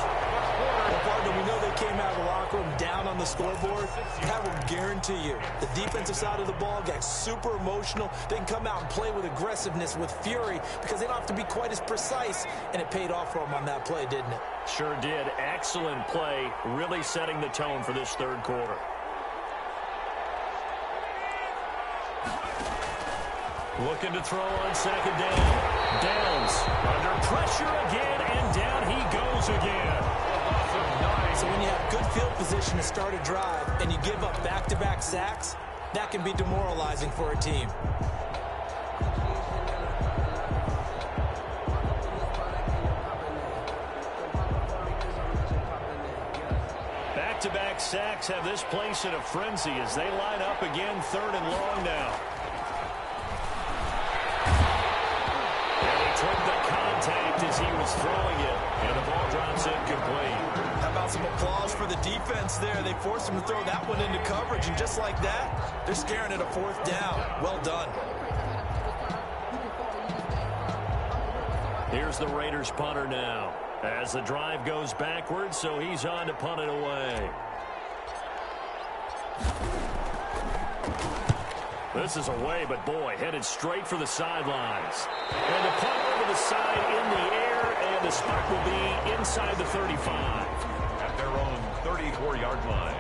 Well, partner, we know they came out of the locker room down on the scoreboard. That will guarantee you the defensive side of the ball got super emotional. They can come out and play with aggressiveness, with fury, because they don't have to be quite as precise. And it paid off for them on that play, didn't it? Sure did. Excellent play, really setting the tone for this third quarter. Looking to throw on second down. Downs under pressure again, and down he goes again. So when you have good field position to start a drive and you give up back-to-back sacks, that can be demoralizing for a team. Back-to-back sacks have this place in a frenzy as they line up again, 3rd and long now. And he took the contact as he was throwing it, and the ball drops incomplete. How about some applause for the defense there? They forced him to throw that one into coverage, and just like that, they're scaring at a 4th down. Well done. Here's the Raiders punter now as the drive goes backwards, so he's on to punt it away. This is away, but boy, headed straight for the sidelines. And the punt over the side in the air, and the spot will be inside the 35. At their own 34-yard line.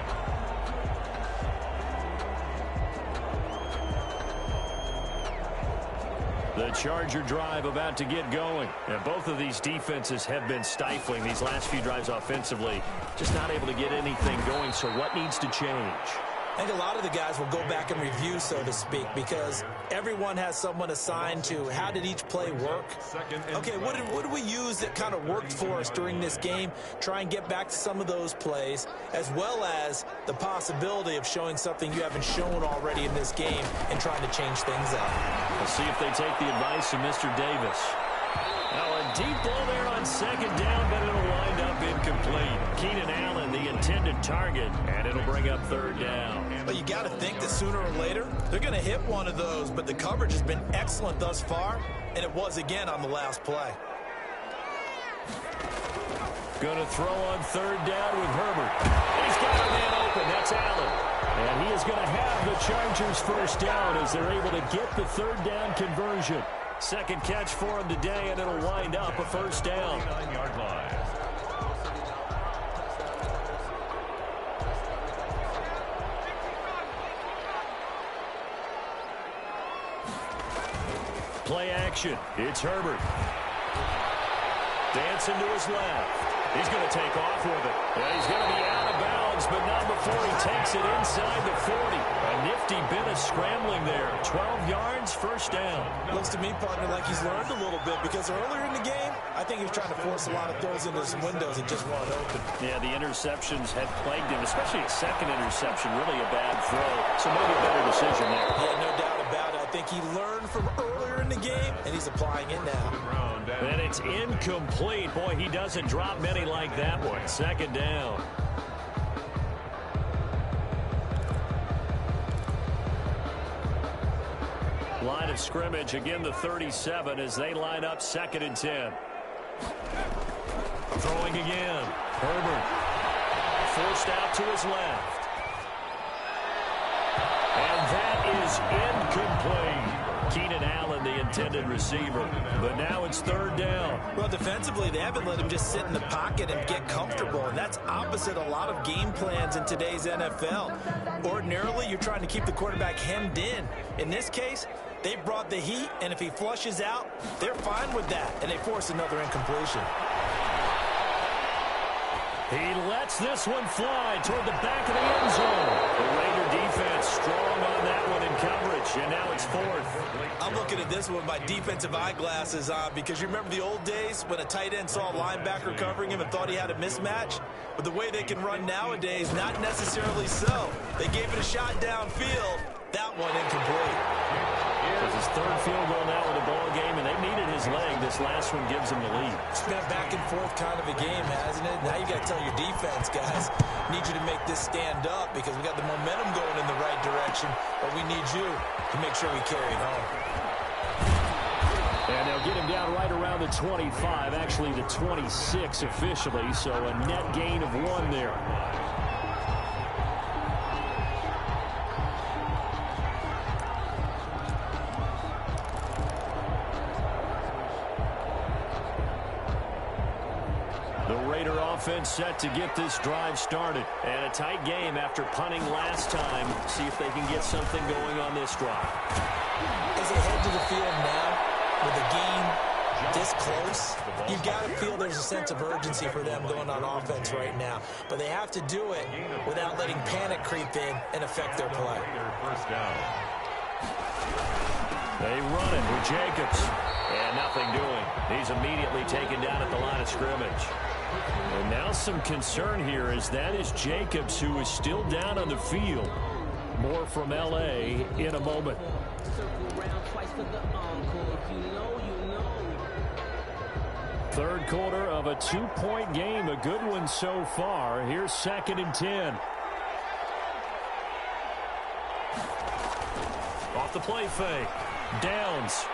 The Charger drive about to get going. And both of these defenses have been stifling these last few drives offensively. Just not able to get anything going, so what needs to change? I think a lot of the guys will go back and review, so to speak, because everyone has someone assigned to how did each play work. Okay, what did we use that kind of worked for us during this game? Try and get back to some of those plays, as well as the possibility of showing something you haven't shown already in this game and trying to change things up. Let's see if they take the advice of Mr. Davis. Now a deep ball there on 2nd down, but it'll wind up incomplete. Keenan Allen, the intended target, and it'll bring up 3rd down. But you got to think that sooner or later, they're going to hit one of those, but the coverage has been excellent thus far, and it was again on the last play. Going to throw on 3rd down with Herbert. He's got a man open. That's Allen. And he is going to have the Chargers 1st down as they're able to get the 3rd down conversion. 2nd catch for him today, and it'll wind up a 1st down. 9-yard line. Play action. It's Herbert. Dancing to his left. He's going to take off with it. And he's going to be out of bounds, but not before he takes it inside the 40. A nifty bit of scrambling there. 12 yards, 1st down. Looks to me, partner, like he's learned a little bit, because earlier in the game, I think he was trying to force a lot of throws into some windows and just weren't open. Yeah, the interceptions had plagued him, especially a 2nd interception. Really a bad throw. So maybe a better decision there. Yeah, no doubt about it. I think he learned from earlier in the game, and he's applying it now. And it's incomplete. Boy, he doesn't drop many like that one. 2nd down. Line of scrimmage, again the 37 as they line up 2nd and 10. Throwing again. Herbert. Forced out to his left. And that is incomplete. Keenan Allen, the intended receiver. But now it's 3rd down. Well, defensively, they haven't let him just sit in the pocket and get comfortable, and that's opposite a lot of game plans in today's NFL. Ordinarily, you're trying to keep the quarterback hemmed in. In this case, they brought the heat, and if he flushes out, they're fine with that, and they force another incompletion. He lets this one fly toward the back of the end zone. The Raider defense strong on that one in coverage, and now it's 4th. I'm looking at this one with my defensive eyeglasses on, because you remember the old days when a tight end saw a linebacker covering him and thought he had a mismatch? But the way they can run nowadays, not necessarily so. They gave it a shot downfield. That one incomplete. It's his 3rd field goal now in the ball game, and they needed his leg. This last one gives him the lead. It's been a back and forth kind of a game, hasn't it? Now you got to tell your defense, guys, need you to make this stand up, because we got the momentum going in the right direction, but we need you to make sure we carry it home. And they'll get him down right around the 25, actually the 26 officially, so a net gain of 1 there. Offense set to get this drive started. And a tight game after punting last time. See if they can get something going on this drive. As they head to the field now, with the game this close, you've got to feel there's a sense of urgency for them going on offense right now. But they have to do it without letting panic creep in and affect their play. They run it with Jacobs. And nothing doing. He's immediately taken down at the line of scrimmage. And now some concern here as that is Jacobs, who is still down on the field. More from L.A. in a moment. Third quarter of a 2-point game, a good one so far. Here's 2nd and 10. Off the play fake. Downs.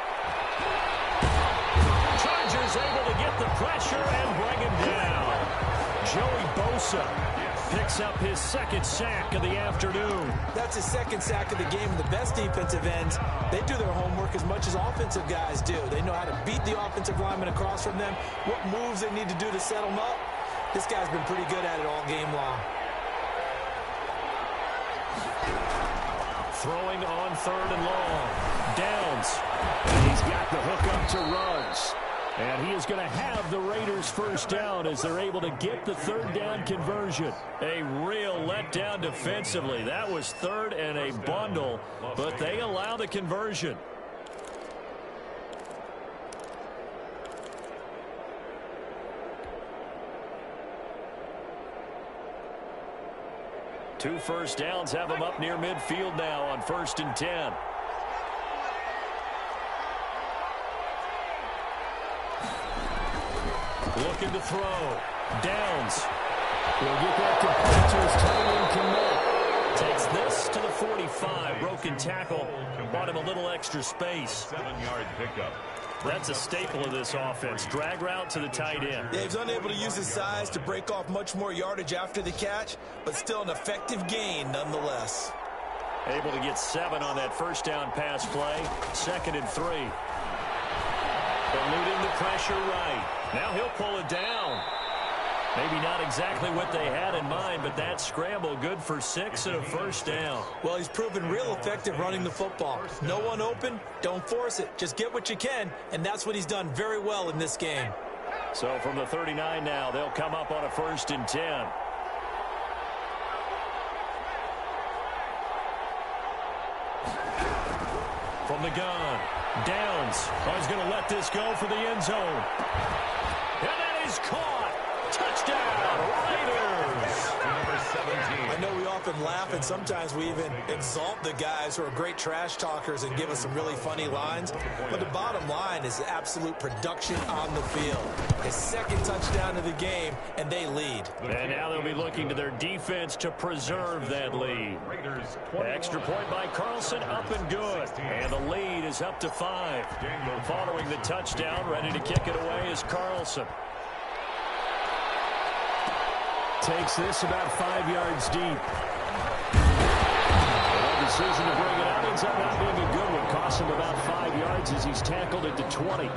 Chargers able to get the pressure and bring him down. Joey Bosa picks up his 2nd sack of the afternoon. That's his 2nd sack of the game. And the best defensive ends, they do their homework as much as offensive guys do. They know how to beat the offensive lineman across from them, what moves they need to do to set them up. This guy's been pretty good at it all game long. Throwing on 3rd and long. Downs. And he's got the hook up to Ruggs. And he is going to have the Raiders' 1st down as they're able to get the 3rd down conversion. A real letdown defensively. That was 3rd and a bundle, but they allow the conversion. Two 1st downs have them up near midfield now on 1st and 10. Looking to throw. Downs. He'll get that complete to his tight end commit. Takes this to the 45. Broken tackle. Bought him a little extra space. 7-yard pickup. That's a staple of this offense. Drag route to the tight end. Yeah, he's unable to use his size to break off much more yardage after the catch, but still an effective gain nonetheless. Able to get 7 on that 1st down pass play. 2nd and 3. Eluding the pressure right. Now he'll pull it down. Maybe not exactly what they had in mind, but that scramble good for 6 and a 1st down. Well, he's proven real effective running the football. No one open, don't force it. Just get what you can, and that's what he's done very well in this game. So from the 39 now, they'll come up on a 1st and 10. From the gun, Downs. Oh, he's going to let this go for the end zone. And that is caught. Touchdown, Raiders. Number 17. I know we often laugh, and sometimes we even exalt the guys who are great trash talkers and give us some really funny lines. But the bottom line is absolute production on the field. His 2nd touchdown of the game, and they lead. And now they'll be looking to their defense to preserve that lead. Extra point by Carlson, up and good. And the lead is up to 5. Following the touchdown, ready to kick it away is Carlson. Takes this about 5 yards deep. The decision to bring it up ends up not being a good one. Costs him about 5 yards as he's tackled at the 20.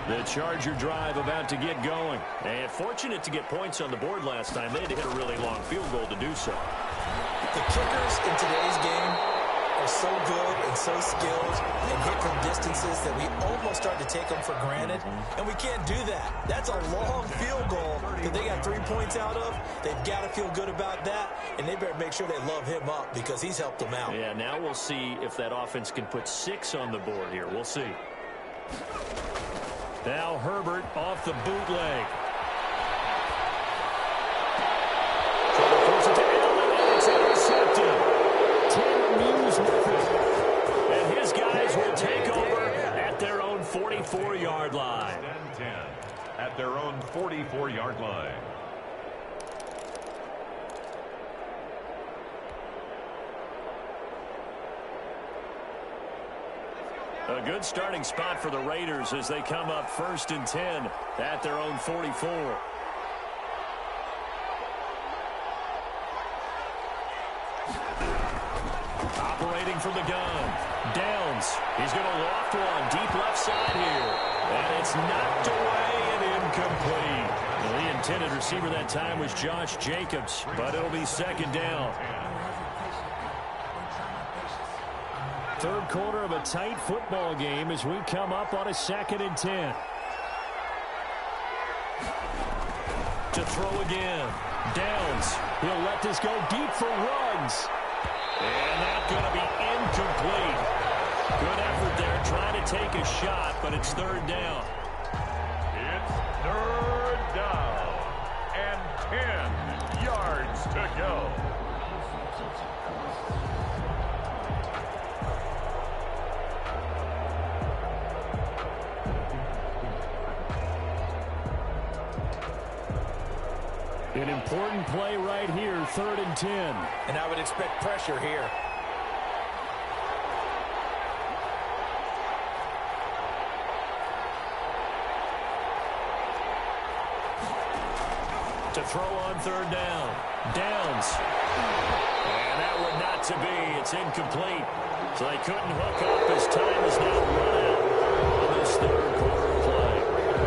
The Charger drive about to get going. And fortunate to get points on the board last time. They had to hit a really long field goal to do so. The kickers in today's game are so good and so skilled and hit from distances that we almost start to take them for granted, and we can't do that. That's a long field goal that they got 3 points out of. They've got to feel good about that, and they better make sure they love him up because he's helped them out. Yeah, now we'll see if that offense can put 6 on the board here. We'll see. Now Herbert off the bootleg. Trying to force it to Allen, and it's intercepted. Taylor Muse with it. And his guys will take over at their own 44-yard line. 10 at their own 44-yard line. A good starting spot for the Raiders as they come up 1st and 10 at their own 44. Operating from the gun. Downs. He's going to loft one deep left side here. And it's knocked away and incomplete. The intended receiver that time was Josh Jacobs, but it'll be 2nd down. Third quarter of a tight football game as we come up on a 2nd and 10. To throw again. Downs. He'll let this go deep for Ruggs. And that's going to be incomplete. Good effort there, trying to take a shot, but it's third down. It's third down and 10 yards to go. An important play right here, 3rd and 10. And I would expect pressure here. To throw on 3rd down. Downs. And that would not to be. It's incomplete. So they couldn't hook up as time is now run out on this 3rd quarter play.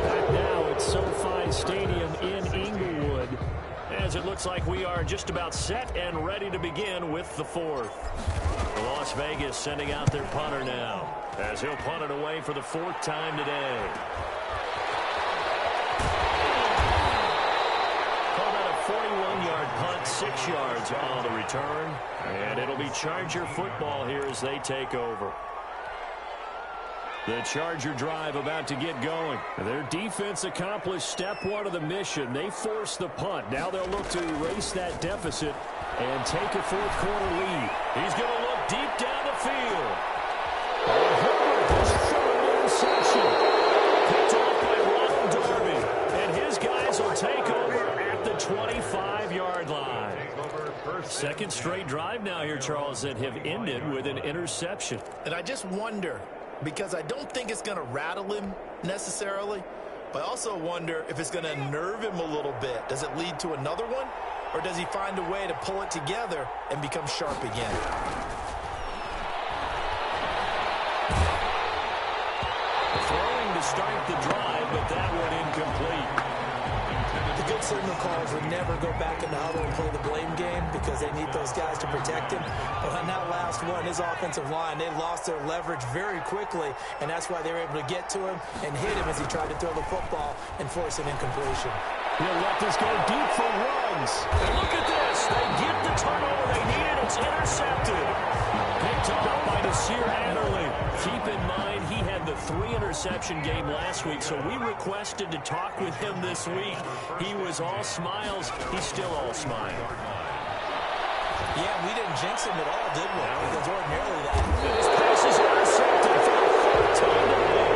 Back now at SoFi Stadium in Inglewood, as it looks like we are just about set and ready to begin with the 4th. Las Vegas sending out their punter now, as he'll punt it away for the 4th time today. Called out a 41-yard punt, 6 yards on the return, and it'll be Charger football here as they take over. The Charger drive about to get going. Their defense accomplished step 1 of the mission. They forced the punt. Now they'll look to erase that deficit and take a 4th quarter lead. He's going to look deep down the field. Herbert has thrown an interception. Picked off by Ronald Darby. And his guys will take over at the 25-yard line. 2nd straight drive now here, Charles, that have ended with an interception. And I just wonder, because I don't think it's going to rattle him necessarily, but I also wonder if it's going to nerve him a little bit. Does it lead to another one, or does he find a way to pull it together and become sharp again? Throwing to start the drive, but that one incomplete. The good signal callers would never go back in the huddle and play the blame game because they need those guys to protect him. But on that last one, his offensive line, they lost their leverage very quickly, and that's why they were able to get to him and hit him as he tried to throw the football and force an incompletion. He'll let this go deep for runs. And look at this. They get the turnover they needed. It's intercepted. Picked up by Nasir Adderley. Keep in mind, he had the 3-interception game last week, so we requested to talk with him this week. He was all smiles. He's still all smile. Yeah, we didn't jinx him at all, did we? Because ordinarily that. This pass is intercepted for the 4th time today.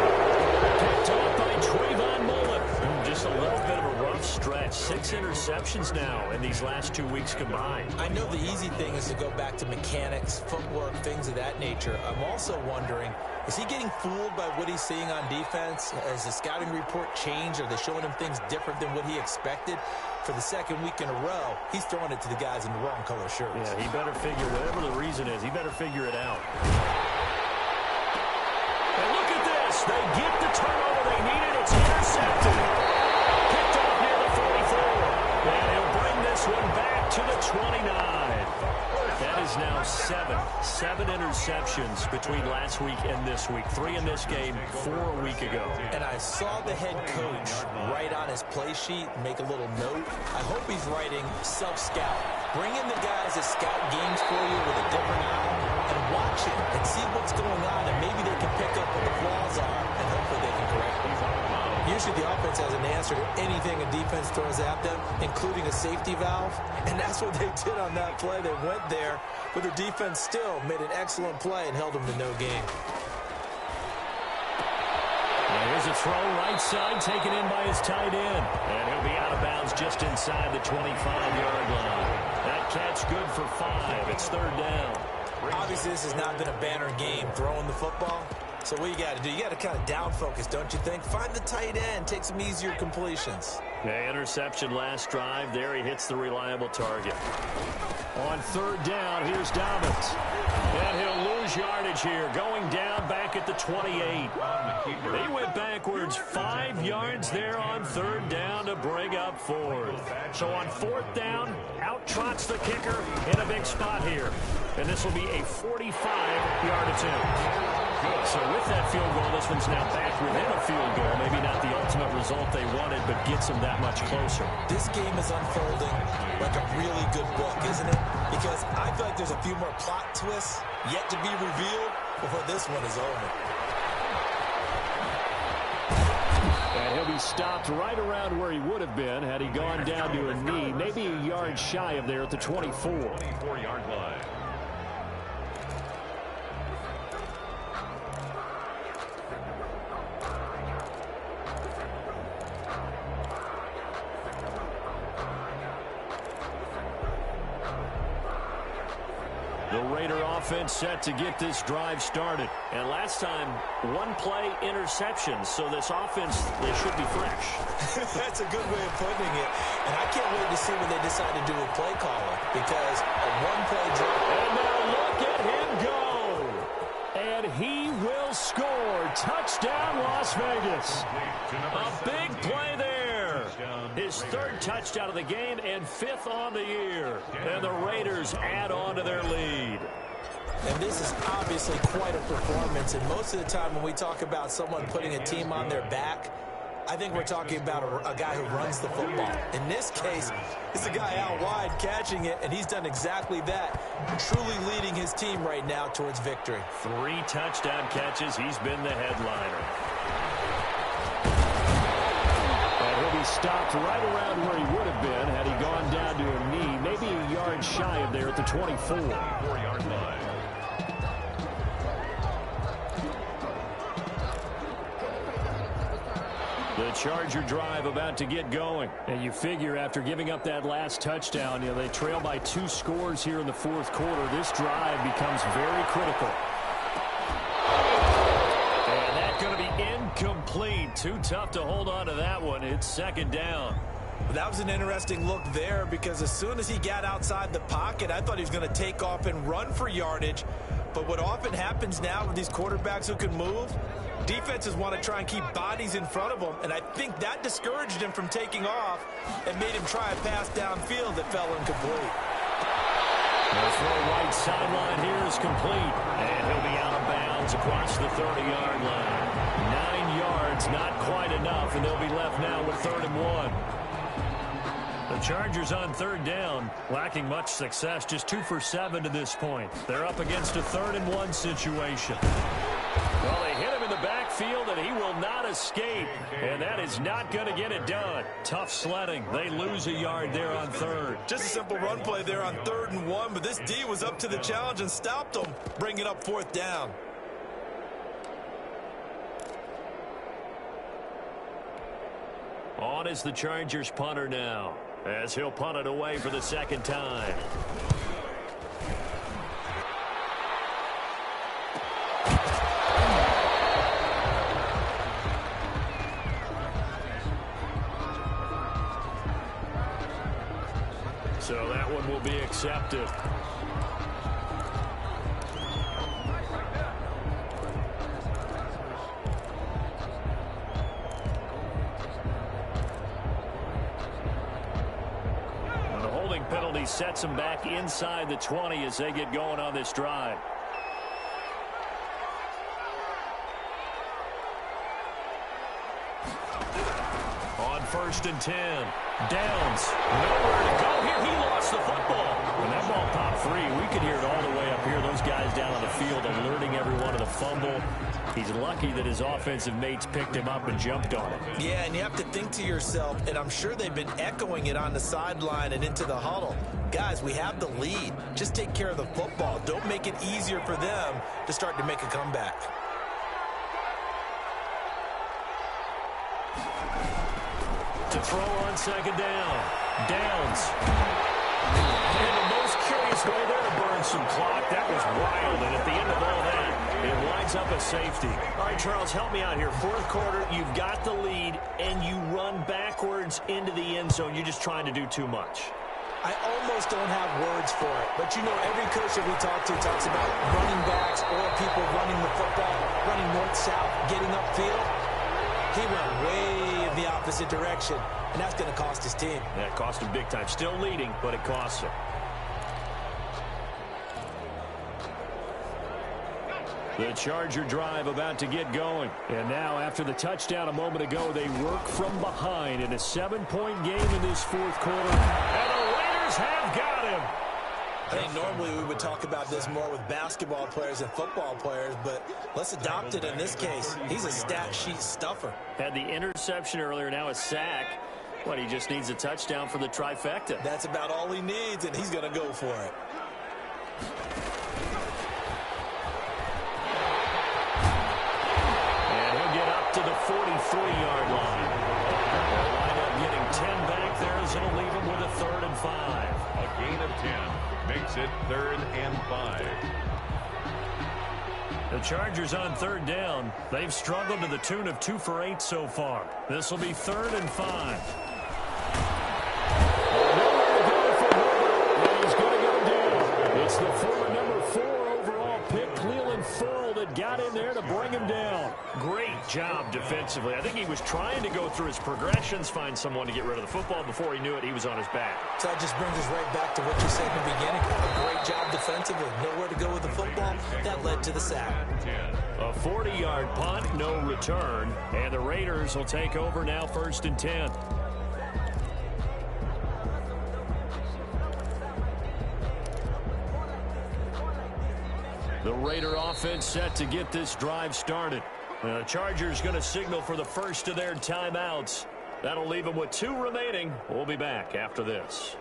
Picked up by Trayvon Mullen. Just a little bit of a rough stretch. 6 interceptions now in these last 2 weeks combined. I know the easy thing is to go back to mechanics, footwork, things of that nature. I'm also wondering, is he getting fooled by what he's seeing on defense? Has the scouting report changed? Are they showing him things different than what he expected? For the 2nd week in a row, he's throwing it to the guys in the wrong color shirts. Yeah, he better figure, whatever the reason is, he better figure it out. And look at this. They get the turnover they needed. It's intercepted. Picked up near the 44. And he'll bring this one back to the 29. That is now 7 interceptions between last week and this week. 3 in this game, 4 a week ago. And I saw the head coach write on his play sheet, make a little note. I hope he's writing self-scout. Bring in the guys that scout games for you with a different eye and watch it and see what's going on, and maybe they can pick up what the flaws are, and hopefully they can correct them. Usually the offense has an answer to anything a defense throws at them, including a safety valve, and that's what they did on that play. They went there, but the defense still made an excellent play and held them to no gain. Here's a throw right side taken in by his tight end, and he'll be out of bounds just inside the 25-yard line. That catch good for 5. It's 3rd down. Obviously, this has not been a banner game throwing the football. So what you got to do, you got to kind of down focus, don't you think? Find the tight end, take some easier completions. The interception last drive. There he hits the reliable target. On 3rd down, here's Dobbins. And he'll lose yardage here, going down back at the 28. They went backwards 5 yards there on 3rd down to bring up 4th. So on 4th down, out trots the kicker in a big spot here. And this will be a 45-yard attempt. So with that field goal, this one's now back within a field goal. Maybe not the ultimate result they wanted, but gets them that much closer. This game is unfolding like a really good book, isn't it? Because I feel like there's a few more plot twists yet to be revealed. before this one is over. And he'll be stopped right around where he would have been had he gone down to a knee, maybe a yard shy of there at the 24. 24-yard line. The Raider offense set to get this drive started. And last time, one play interception. So this offense, they should be fresh. That's a good way of putting it. And I can't wait to see what they decide to do with play calling. Because a one-play drive. And now look at him go. And he will score. Touchdown, Las Vegas. A big play there. His third touchdown of the game and fifth on the year. And the Raiders add on to their lead. And this is obviously quite a performance. And most of the time when we talk about someone putting a team on their back, I think we're talking about a guy who runs the football. In this case, it's a guy out wide catching it, and he's done exactly that, truly leading his team right now towards victory. 3 touchdown catches. He's been the headliner. He'll be stopped right around where he would have been had he gone down to a knee, maybe a yard shy of there at the 24. 24-yard line. The Charger drive about to get going. And you figure after giving up that last touchdown, they trail by 2 scores here in the fourth quarter. This drive becomes very critical. Going to be incomplete. Too tough to hold on to that one. It's second down. That was an interesting look there because as soon as he got outside the pocket, I thought he was going to take off and run for yardage. But what often happens now with these quarterbacks who can move, defenses want to try and keep bodies in front of them, and I think that discouraged him from taking off and made him try a pass downfield that fell incomplete. The throw right sideline here is complete, and he'll be out of bounds across the 30-yard line. 9 yards, not quite enough, and they'll be left now with 3rd and 1. The Chargers on 3rd down, lacking much success, just 2 for 7 to this point. They're up against a 3rd and 1 situation. Well, they hit him in the backfield, and he will not escape, and that is not going to get it done. Tough sledding. They lose a yard there on 3rd. Just a simple run play there on 3rd and 1, but this D was up to the challenge and stopped them, bringing up 4th down. On is the Chargers punter now, as he'll punt it away for the 2nd time. So that one will be accepted. And the holding penalty sets them back inside the 20 as they get going on this drive. On 1st and 10. Downs. Nowhere to go here. He lost the football. When that ball popped free, we could hear it all the way up here. Those guys down on the field alerting everyone of the fumble. He's lucky that his offensive mates picked him up and jumped on it. Yeah, and you have to think to yourself, and I'm sure they've been echoing it on the sideline and into the huddle. Guys, we have the lead. Just take care of the football. Don't make it easier for them to start to make a comeback. To throw on 2nd down. Downs. And the most curious way there to burn some clock. That was wild, and at the end of all that, it winds up a safety. All right, Charles, help me out here. 4th quarter, you've got the lead, and you run backwards into the end zone. You're just trying to do too much. I almost don't have words for it. But, you know, every coach that we talk to talks about running backs or people running the football, running north-south, getting upfield. He went way in the opposite direction, and that's going to cost his team. That cost him big time. Still leading, but it costs him. The Charger drive about to get going. And now, after the touchdown a moment ago, they work from behind in a 7-point game in this 4th quarter. And the Raiders have got him. I think normally we would talk about this more with basketball players and football players, but let's adopt it in this case. He's a stat sheet stuffer. Had the interception earlier, now a sack. But he just needs a touchdown for the trifecta. That's about all he needs, and he's going to go for it. And he'll get up to the 43-yard line. They'll wind up getting 10 back there, as it'll leave him with a 3rd and 5. A gain of 10 makes it 3rd and 5. The Chargers on 3rd down. They've struggled to the tune of 2 for 8 so far. This will be 3rd and 5. He's going to go down. It's the former number 4 overall pick, Cleveland Ferrell, that got in there to bring him down. Great job defensively. I think he was trying to go through his progressions, find someone to get rid of the football. Before he knew it, he was on his back. So that just brings us right back to what you said in the beginning. A great job defensively. Nowhere to go with the football. That led to the sack. A 40-yard punt, no return. And the Raiders will take over now, 1st and 10. The Raider offense set to get this drive started. The Chargers going to signal for the first of their timeouts. That'll leave them with 2 remaining. We'll be back after this.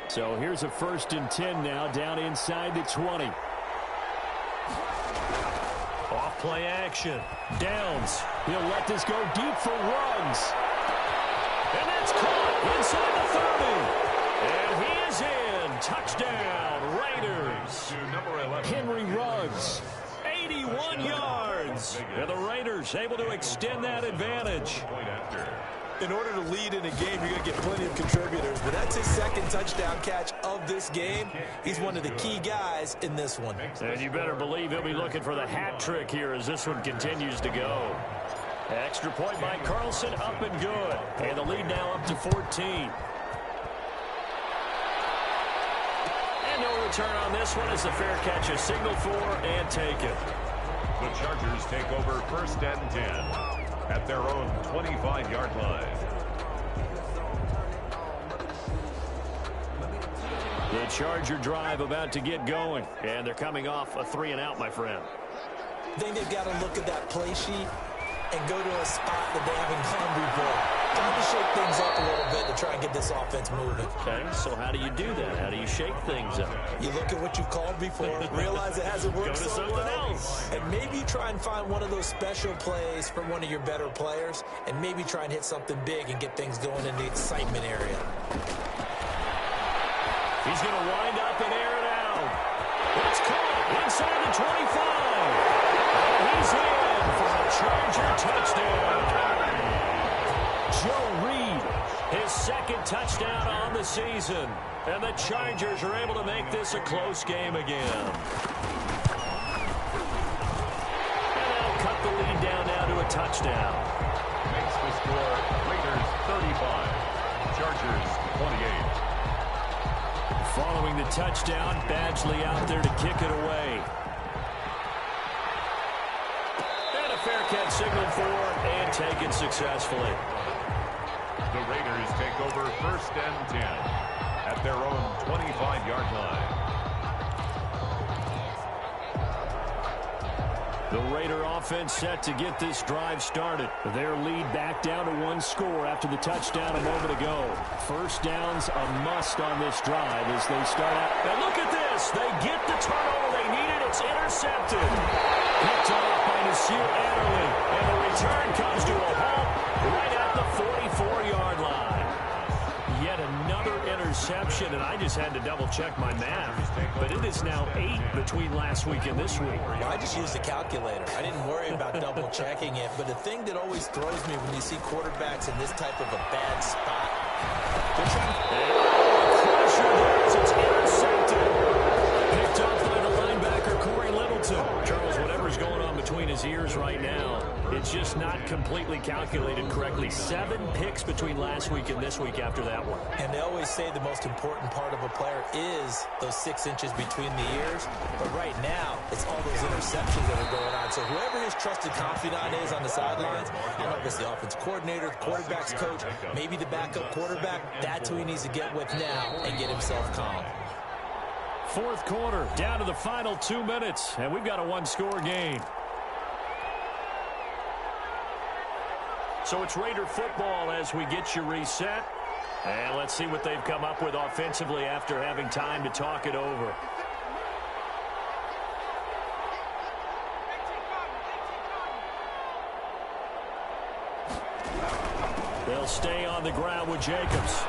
So here's a 1st and 10 now, down inside the 20. Off play action. Downs. He'll let this go deep for Ruggs. And that's caught inside the 30. And he is in. Touchdown, Raiders. Number 11. Henry Ruggs. 81 yards. And the Raiders able to extend that advantage. Point after. In order to lead in a game, you're going to get plenty of contributors, but that's his 2nd touchdown catch of this game. He's one of the key guys in this one. And you better believe he'll be looking for the hat trick here as this one continues to go. Extra point by Carlson, up and good. And the lead now up to 14. And no return on this one as the fair catch is signaled for and taken. The Chargers take over 1st and 10 at their own 25-yard line. The Charger drive about to get going, and they're coming off a 3-and-out, my friend. I think they've got to look at that play sheet and go to a spot that they haven't gone before. Time to shake things up a little bit to try and get this offense moving. Okay, so how do you do that? How do you shake things up? You look at what you've called before, realize it hasn't worked Go to so something well, else. and maybe try and find one of those special plays from one of your better players, and maybe try and hit something big and get things going in the excitement area. He's going to wind up and air it out. It's caught inside the 25. And he's in for a Charger touchdown. Joe Reed, his 2nd touchdown on the season. And the Chargers are able to make this a close game again. And they'll cut the lead down now to a touchdown. Makes the score Raiders 35, Chargers 28. Following the touchdown, Badgley out there to kick it away. And a fair catch signaled for and taken successfully. The Raiders take over 1st and 10 at their own 25-yard line. The Raider offense set to get this drive started. Their lead back down to 1 score after the touchdown a moment ago. 1st down's a must on this drive as they start out. And look at this. They get the turnover they needed. It's intercepted. Picked off by Nasir Adderley. And the return comes to a halt right at the 44-yard line. Yet another interception, and I just had to double-check my math. But it is now 8 between last week and this week. Well, I just used a calculator. I didn't worry about double-checking it. But the thing that always throws me when you see quarterbacks in this type of a bad spot, they're trying to... Pressure there as it's intercepted. Picked up by the linebacker, Corey Littleton. Charles, whatever's going on between his ears right now. It's just not completely calculated correctly. 7 picks between last week and this week after that one. And they always say the most important part of a player is those 6 inches between the ears. But right now, it's all those interceptions that are going on. So whoever his trusted confidant is on the sidelines, I don't know if it's the offense coordinator, the quarterback's coach, maybe the backup quarterback, that's who he needs to get with now and get himself calm. Fourth quarter, down to the final 2 minutes, and we've got a 1-score game. So it's Raider football as we get you reset. And let's see what they've come up with offensively after having time to talk it over. They'll stay on the ground with Jacobs.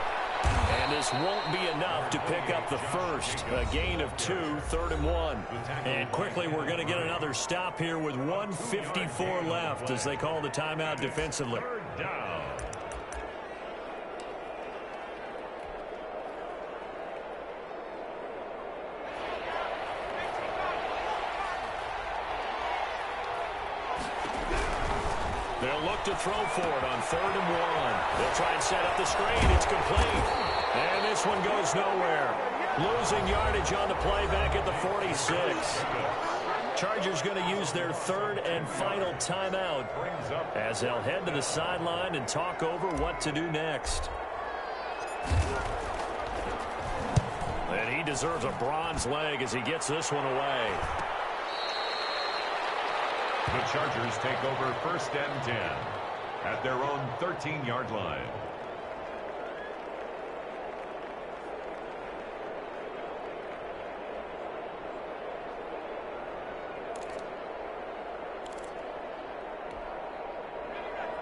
And this won't be enough to pick up the first. A gain of 2, 3rd and 1. And quickly we're going to get another stop here with 1:54 left as they call the timeout defensively. They'll look to throw for it on 3rd and 1. They'll try and set up the screen. It's complete. And this one goes nowhere. Losing yardage on the play back at the 46. Chargers going to use their 3rd and final timeout as they'll head to the sideline and talk over what to do next. And he deserves a bronze leg as he gets this one away. The Chargers take over 1st and 10 at their own 13-yard line.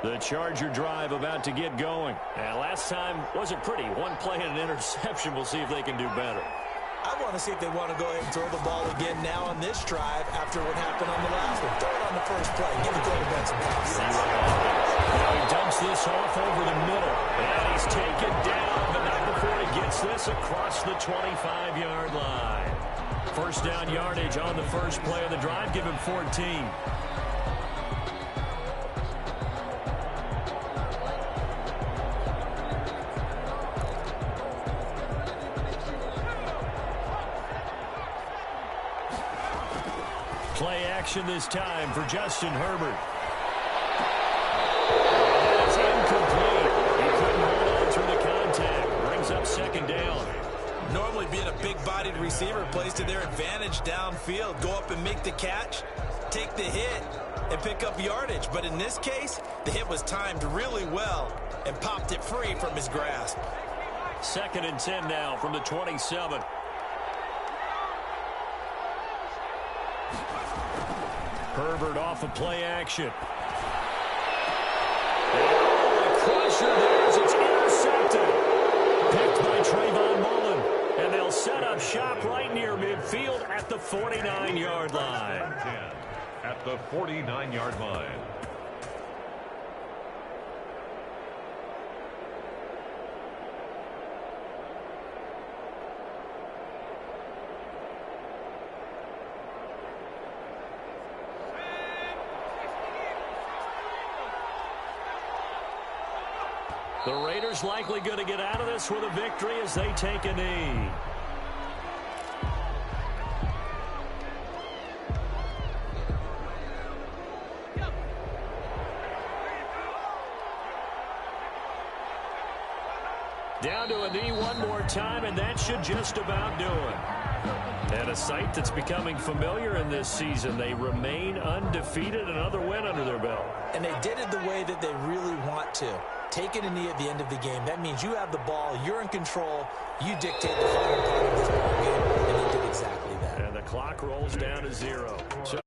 The Charger drive about to get going. And last time wasn't pretty. 1 play and an interception. We'll see if they can do better. I want to see if they want to go ahead and throw the ball again now on this drive after what happened on the last one. Throw it on the first play. Give the quarterback some confidence. Now he dumps this off over the middle. And he's taken down, but not before he gets this across the 25-yard line. First down yardage on the first play of the drive. Give him 14. Play action this time for Justin Herbert. That's incomplete. He couldn't hold on through the contact. Brings up 2nd down. Normally being a big-bodied receiver plays to their advantage downfield. Go up and make the catch, take the hit, and pick up yardage. But in this case, the hit was timed really well and popped it free from his grasp. 2nd and 10 now from the 27. Herbert off of play action. Oh, crusher there as it's intercepted. Picked by Trayvon Mullen. And they'll set up shop right near midfield at the 49-yard line. At the 49-yard line. The Raiders likely going to get out of this with a victory as they take a knee. Down to a knee one more time, and that should just about do it. And a sight that's becoming familiar in this season. They remain undefeated, another win under their belt. And they did it the way that they really want to. Taking a knee at the end of the game, that means you have the ball, you're in control, you dictate the final part of this ball game, and they did exactly that. And the clock rolls down to 0. So